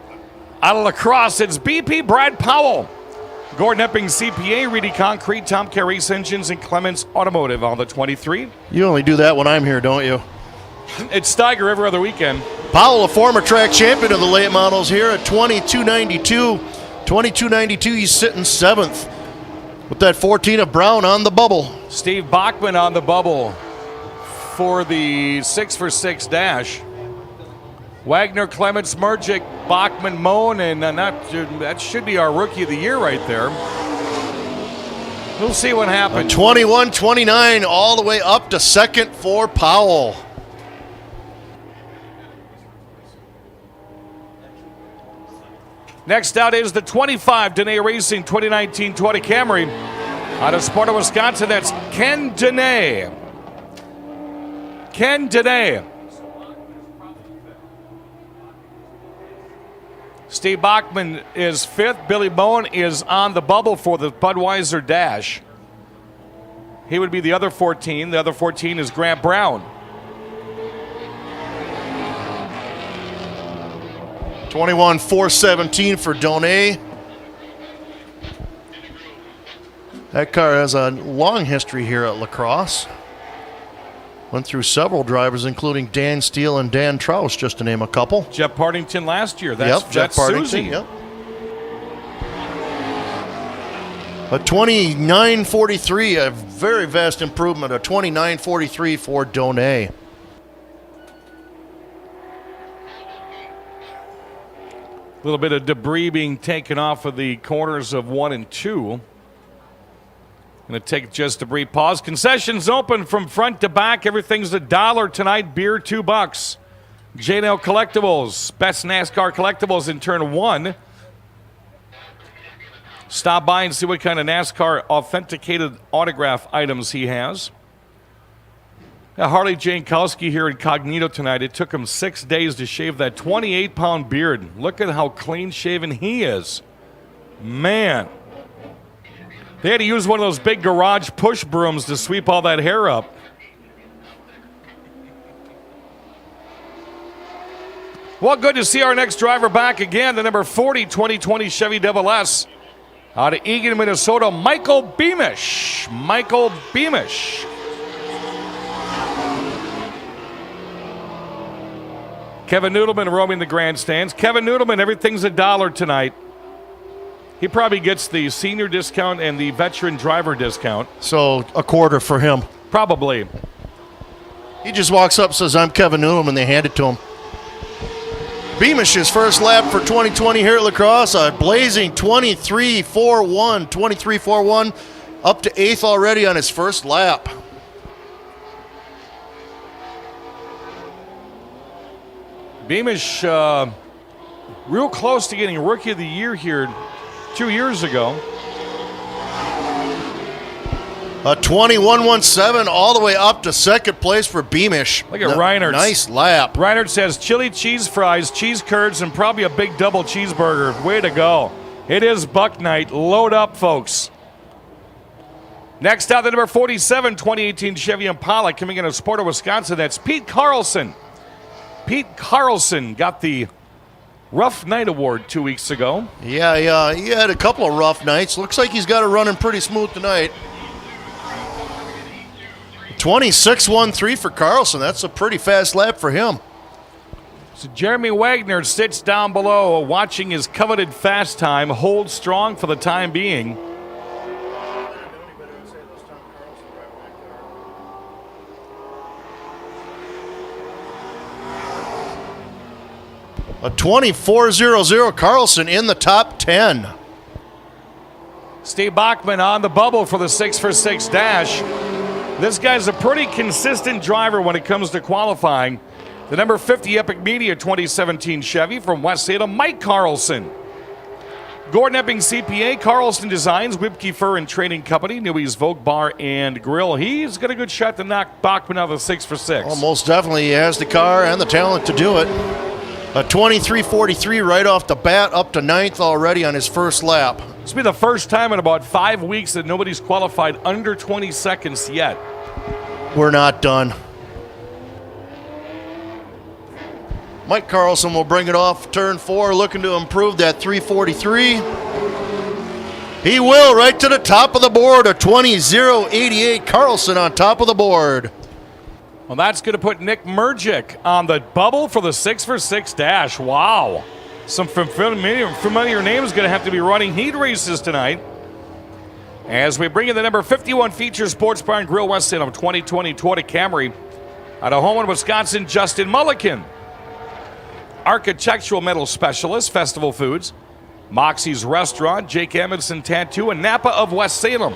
out of La Crosse. It's BP Brad Powell. Gordon Epping CPA, Reedy Concrete, Tom Carey's Engines, and Clements Automotive on the 23. You only do that when I'm here, don't you? It's Steiger every other weekend. Powell, a former track champion of the late models here at 22.92. 22.92, he's sitting 7th with that 14 of Brown on the bubble. Steve Bachman on the bubble for the 6for6 dash. Wagner, Clements, Mergic, Bachman, Moan, and that should be our Rookie of the Year right there. We'll see what happens. 21.29 all the way up to 2nd for Powell. Next out is the 25 Dene Racing 2019 Toyota Camry out of Sparta, Wisconsin. That's Ken Dene. Ken Dene. Steve Bachman is 5th. Billy Bowen is on the bubble for the Budweiser Dash. He would be the other 14. The other 14 is Grant Brown. 21.417 for Donay. That car has a long history here at La Crosse. Went through several drivers, including Dan Steele and Dan Trouse, just to name a couple. Jeff Partington last year. Jeff Partington, Susie. yep. A 29.43, a very vast improvement. A 29.43 for Donay. A little bit of debris being taken off of the corners of 1 and 2. Going to take just a brief pause. Concessions open from front to back. Everything's $1 tonight. Beer, $2. J&L Collectibles, best NASCAR collectibles in turn 1. Stop by and see what kind of NASCAR authenticated autograph items he has. Harley Jankowski here incognito tonight. It took him 6 days to shave that 28-pound beard. Look at how clean-shaven he is. Man. They had to use one of those big garage push brooms to sweep all that hair up. Well, good to see our next driver back again, the number 40 2020 Chevy Double S. Out of Eagan, Minnesota, Michael Beamish. Michael Beamish. Kevin Noodleman roaming the grandstands. Kevin Noodleman, everything's $1 tonight. He probably gets the senior discount and the veteran driver discount. So a quarter for him. Probably. He just walks up and says, I'm Kevin Noodleman, and they hand it to him. Beamish's first lap for 2020 here at La Crosse, a blazing 23.41. 23.41, up to 8th already on his first lap. Beamish, real close to getting Rookie of the Year here 2 years ago. A 21.17 all the way up to second place for Beamish. Look at Reinhardt. Nice lap. Reinhardt says chili cheese fries, cheese curds, and probably a big double cheeseburger. Way to go. It is Buck Night. Load up, folks. Next out, the number 47 2018 Chevy Impala coming in a Sport of Wisconsin. That's Pete Carlson. Pete Carlson got the Rough Night Award 2 weeks ago. Yeah, he had a couple of rough nights. Looks like he's got it running pretty smooth tonight. 26.13 for Carlson. That's a pretty fast lap for him. So Jeremy Wagner sits down below watching his coveted fast time hold strong for the time being. A 24.00 Carlson in the top 10. Steve Bachman on the bubble for the 6-for-6 dash. This guy's a pretty consistent driver when it comes to qualifying. The number 50 Epic Media 2017 Chevy from West Salem, Mike Carlson. Gordon Epping CPA, Carlson Designs, Wibke Fur and Trading Company, Newey's Vogue Bar and Grill. He's got a good shot to knock Bachman out of the 6-for-6. Well, most definitely he has the car and the talent to do it. A 23.43 right off the bat, up to 9th already on his first lap. This will be the first time in about 5 weeks that nobody's qualified under 20 seconds yet. We're not done. Mike Carlson will bring it off turn 4, looking to improve that 3.43. He will, right to the top of the board, a 20.088. Carlson on top of the board. Well, that's going to put Nick Murgic on the bubble for the 6-for-6 dash. Wow. Some familiar names going to have to be running heat races tonight. As we bring in the number 51 feature Sports Bar and Grill West Salem 2020 Toyota Camry. Out of Homeland, Wisconsin, Justin Mulliken. Architectural Metal Specialist, Festival Foods. Moxie's Restaurant, Jake Amundsen Tattoo, and Napa of West Salem.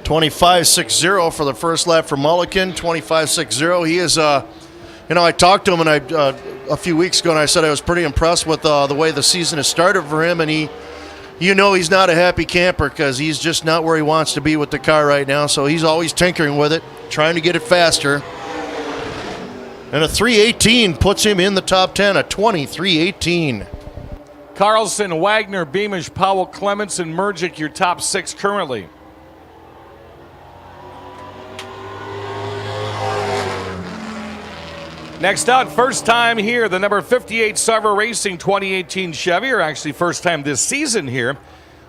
25.60 for the first lap for Mulliken. 25.60. He is, I talked to him a few weeks ago, and I said I was pretty impressed with the way the season has started for him. And he's not a happy camper because he's just not where he wants to be with the car right now. So he's always tinkering with it, trying to get it faster. And a 3.18 puts him in the top 10, a 23.18. Carlson, Wagner, Beamish, Powell, Clements, and Murgic, your top 6 currently. Next out, first time here, the number 58 Sarver Racing 2018 Chevy, or actually first time this season here.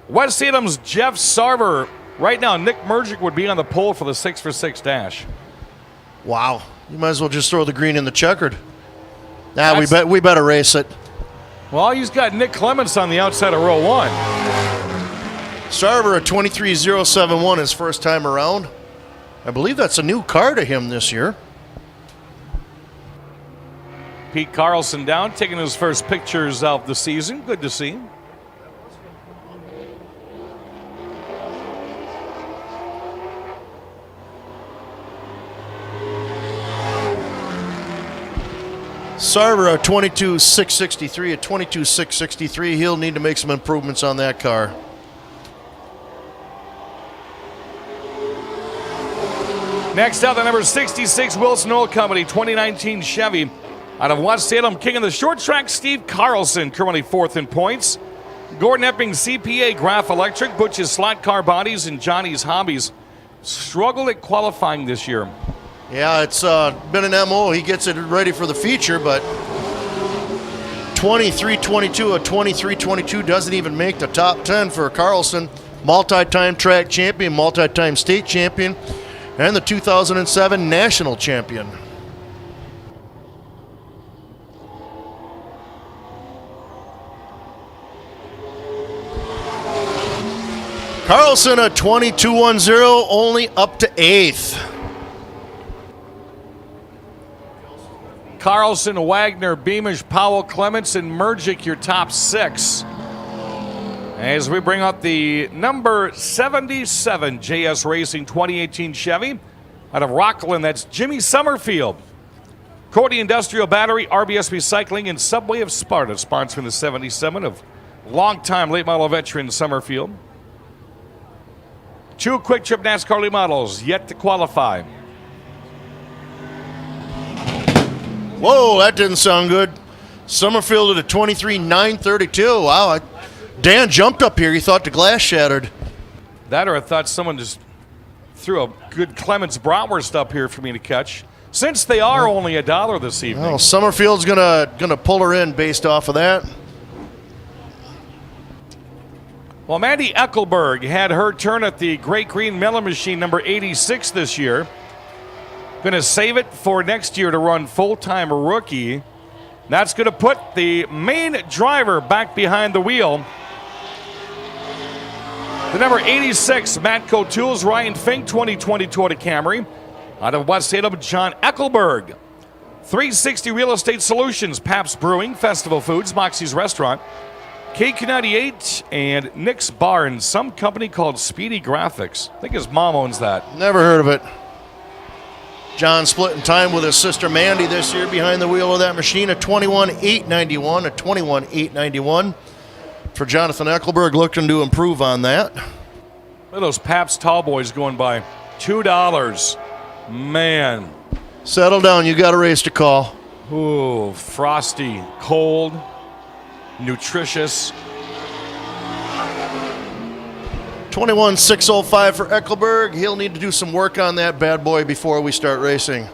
West Salem's Jeff Sarver. Right now, Nick Murgic would be on the pole for the 6-for-6 dash. Wow. You might as well just throw the green in the checkered. Nah, we better race it. Well, he's got Nick Clements on the outside of row 1. Sarver at 23.071 his first time around. I believe that's a new car to him this year. Pete Carlson down, taking his first pictures of the season. Good to see. Sarver at 22.663. At 22.663, he'll need to make some improvements on that car. Next up, the number 66 Wilson Oil Company 2019 Chevy. Out of West Salem, king of the short track, Steve Carlson, currently fourth in points. Gordon Epping, CPA, Graph Electric, Butch's Slot Car Bodies, and Johnny's Hobbies struggled at qualifying this year. Yeah, it's been an MO. He gets it ready for the feature, but 23.22, a 23.22 doesn't even make the top 10 for Carlson. Multi-time track champion, multi-time state champion, and the 2007 national champion. Carlson at 22.10, only up to 8th. Carlson, Wagner, Beamish, Powell, Clements, and Mergic, your top 6. As we bring up the number 77 JS Racing 2018 Chevy out of Rockland, that's Jimmy Summerfield. Cordy Industrial Battery, RBS Recycling, and Subway of Sparta sponsoring the 77 of longtime late model veteran Summerfield. 2 quick trip NASCAR late models yet to qualify. Whoa, that didn't sound good. Summerfield at a 23.932. Wow, Dan jumped up here. He thought the glass shattered. That or I thought someone just threw a good Clements bratwurst up here for me to catch. Since they are only $1 this evening. Well, Summerfield's gonna pull her in based off of that. Well, Mandy Eckelberg had her turn at the Great Green Melon Machine number 86 this year. Going to save it for next year to run full-time rookie. That's going to put the main driver back behind the wheel. The number 86, Matco Tools, Ryan Fink, 2020 Toyota Camry. Out of West Salem, John Eckelberg. 360 Real Estate Solutions, Pabst Brewing, Festival Foods, Moxie's Restaurant, KQ98, and Nick's Bar, and some company called Speedy Graphics. I think his mom owns that. Never heard of it. John splitting time with his sister Mandy this year behind the wheel of that machine at 21.891, at 21.891. For Jonathan Eckelberg, looking to improve on that. Look at those Pabst Tall Boys going by. $2. Man. Settle down, you got a race to call. Ooh, frosty, cold, nutritious. 21.605 for Eckelberg. He'll need to do some work on that bad boy before we start racing.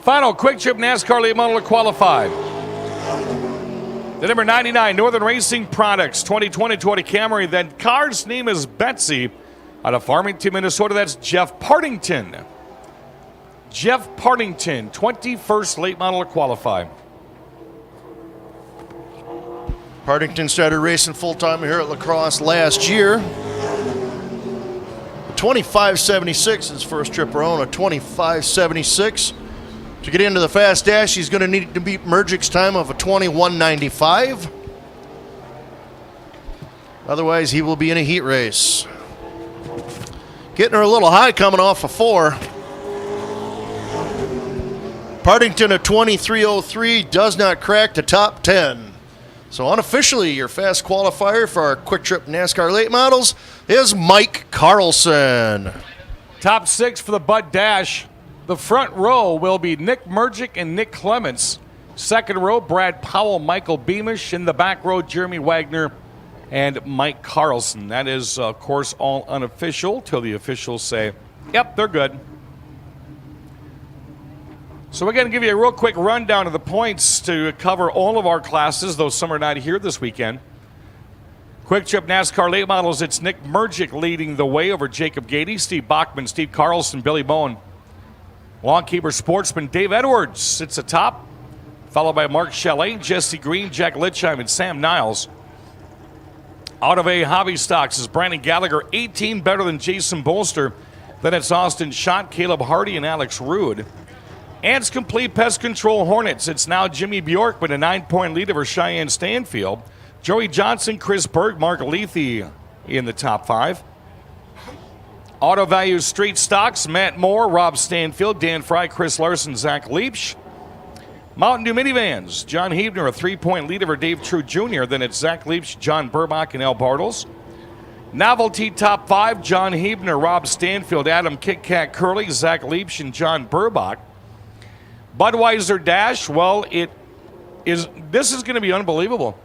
Final quick trip NASCAR late model to qualify. The number 99 Northern Racing Products 2020 Toyota Camry. That car's name is Betsy. Out of Farmington, Minnesota, that's Jeff Partington. Jeff Partington, 21st late model to qualify. Partington started racing full-time here at La Crosse last year. 25.76 his first trip around, a 25.76. To get into the fast dash, he's going to need to beat Mergic's time of a 21.95. Otherwise, he will be in a heat race. Getting her a little high coming off a 4. Partington at 23.03 does not crack the top 10. So unofficially, your fast qualifier for our Quick Trip NASCAR late models is Mike Carlson. Top 6 for the Bud Dash. The front row will be Nick Mergic and Nick Clements. Second row, Brad Powell, Michael Beamish. In the back row, Jeremy Wagner and Mike Carlson. That is, of course, all unofficial till the officials say, yep, they're good. So we're going to give you a real quick rundown of the points to cover all of our classes, though some are not here this weekend. Quick Trip NASCAR late models, it's Nick Mergic leading the way over Jacob Gady, Steve Bachman, Steve Carlson, Billy Bowen. Longkeeper Sportsman Dave Edwards sits atop, followed by Mark Chalet, Jesse Green, Jack Litchheim, and Sam Niles. Out of A, Hobby Stocks is Brandon Gallagher, 18 better than Jason Bolster. Then it's Austin Schott, Caleb Hardy, and Alex Rude. Ants Complete Pest Control Hornets. It's now Jimmy Bjork with a 9-point lead over Cheyenne Stanfield. Joey Johnson, Chris Berg, Mark Lethe in the top 5. Auto Value Street Stocks, Matt Moore, Rob Stanfield, Dan Fry, Chris Larson, Zach Leach. Mountain Dew Minivans, John Hebner, a 3-point lead over Dave True Jr. Then it's Zach Leach, John Burbach, and Al Bartles. Novelty Top 5, John Hebner, Rob Stanfield, Adam Kit Kat Curley, Zach Leach, and John Burbach. Budweiser Dash, well, this is going to be unbelievable.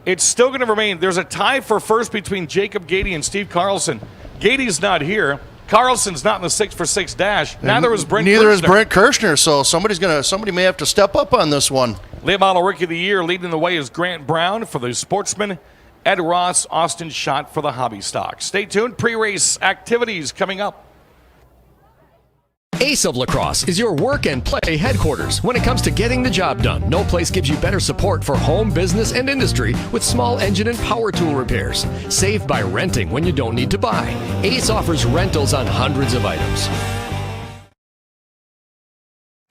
It's still going to remain. There's a tie for first between Jacob Gady and Steve Carlson. Gady's not here. Carlson's not in the 6-for-6 dash. Neither is Brent Neither Kirshner. is Brent Kirshner, so somebody may have to step up on this one. Late Model Rookie of the Year leading the way is Grant Brown for the Sportsman. Ed Ross, Austin Schott for the Hobby Stock. Stay tuned. Pre-race activities coming up. Ace of Lacrosse is your work and play headquarters when it comes to getting the job done. No place gives you better support for home, business, and industry with small engine and power tool repairs. Save by renting when you don't need to buy. Ace offers rentals on hundreds of items.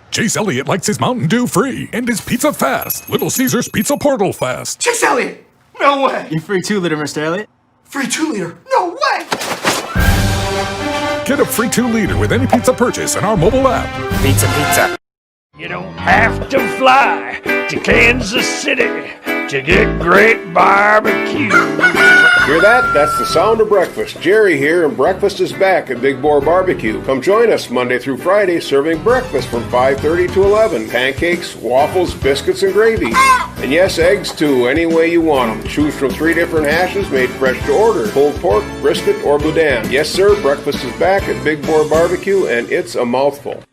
Chase Elliott likes his Mountain Dew free and his pizza fast. Little Caesars Pizza Portal fast. Chase Elliott! No way! Your free 2-liter, Mr. Elliott. Free 2-liter? No way! Get a free 2-liter with any pizza purchase in our mobile app. Pizza. You don't have to fly to Kansas City to get great barbecue. Hear that? That's the sound of breakfast. Jerry here, and breakfast is back at Big Boar Barbecue. Come join us Monday through Friday, serving breakfast from 5:30 to 11. Pancakes, waffles, biscuits, and gravy. And yes, eggs too, any way you want them. Choose from 3 different hashes made fresh to order. Pulled pork, brisket, or boudin. Yes, sir, breakfast is back at Big Boar Barbecue, and it's a mouthful.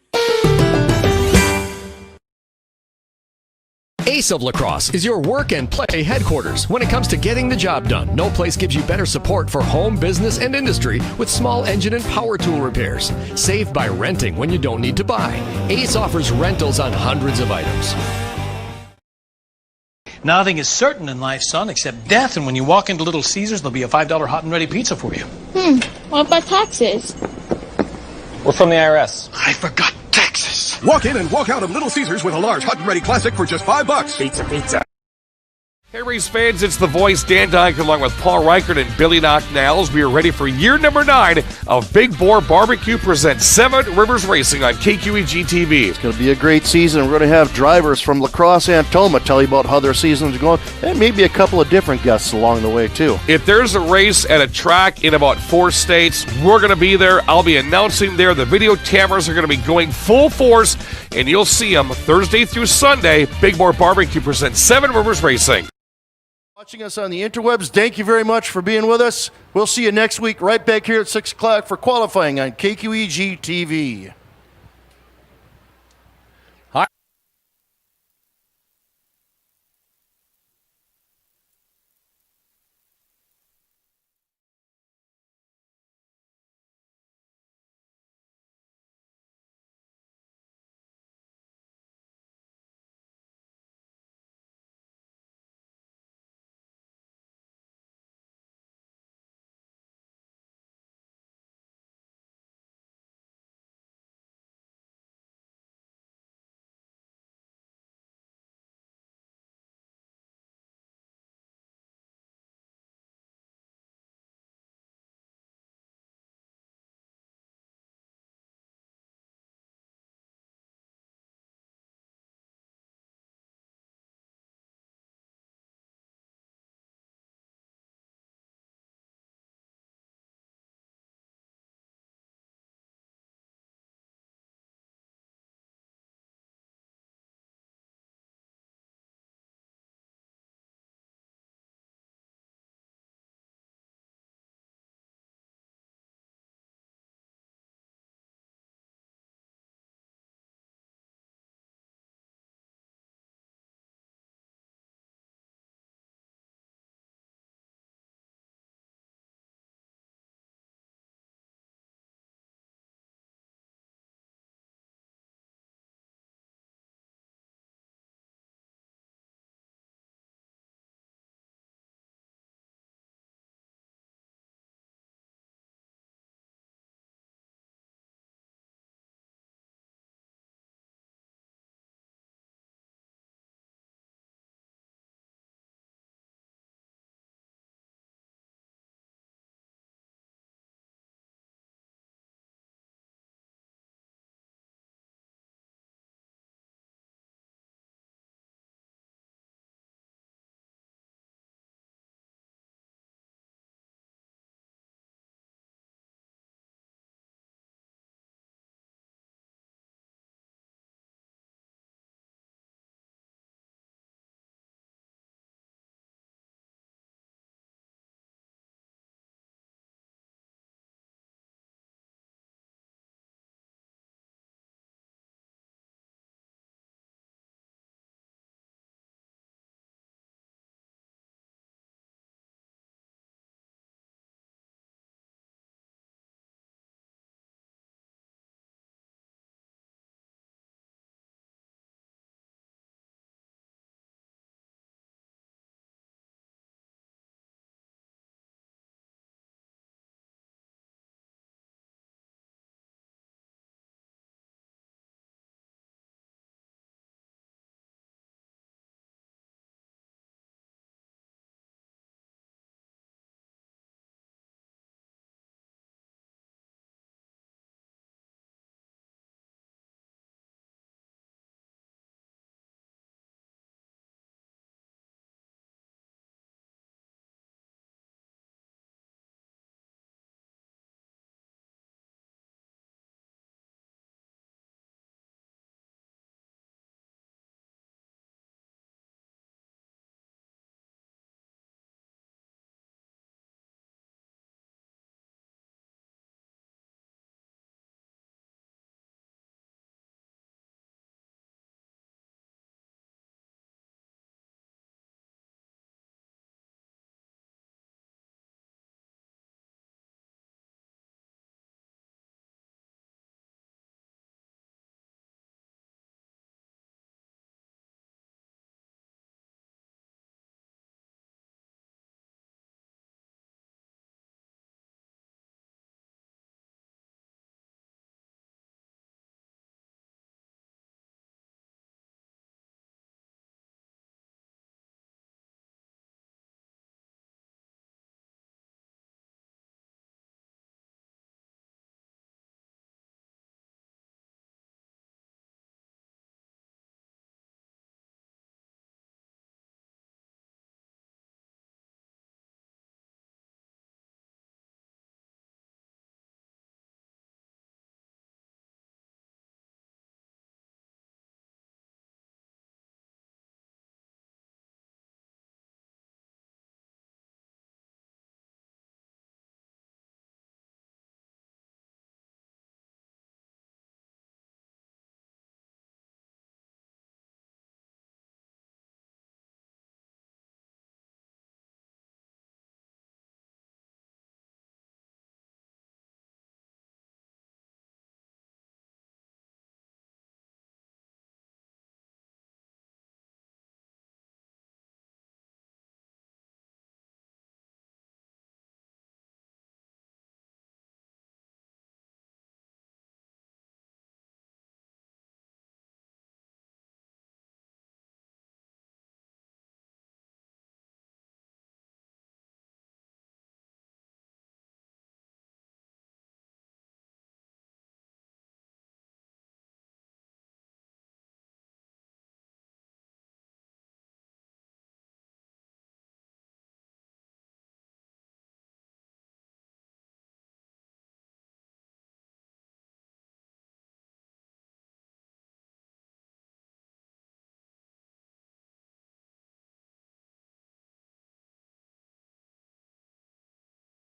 Ace of Lacrosse is your work and play headquarters when it comes to getting the job done. No place gives you better support for home, business, and industry with small engine and power tool repairs. Save by renting when you don't need to buy. Ace offers rentals on hundreds of items. Nothing is certain in life, son, except death, and when you walk into Little Caesars, there'll be a $5 hot and ready pizza for you. What about taxes? We're from the IRS. I forgot taxes. Walk in and walk out of Little Caesars with a large hot and ready classic for just $5. Pizza. Hey, race fans, it's the voice, Dan Dyke, along with Paul Reichert and Billy Knocknalls. We are ready for year number 9 of Big Boar Barbecue presents 7 Rivers Racing on KQEG-TV. It's going to be a great season. We're going to have drivers from La Crosse and Toma tell you about how their season's going, and maybe a couple of different guests along the way, too. If there's a race at a track in about 4 states, we're going to be there. I'll be announcing there. The video cameras are going to be going full force, and you'll see them Thursday through Sunday. Big Boar Barbecue presents 7 Rivers Racing. Watching us on the interwebs, thank you very much for being with us. We'll see you next week right back here at 6 o'clock for qualifying on KQEG TV.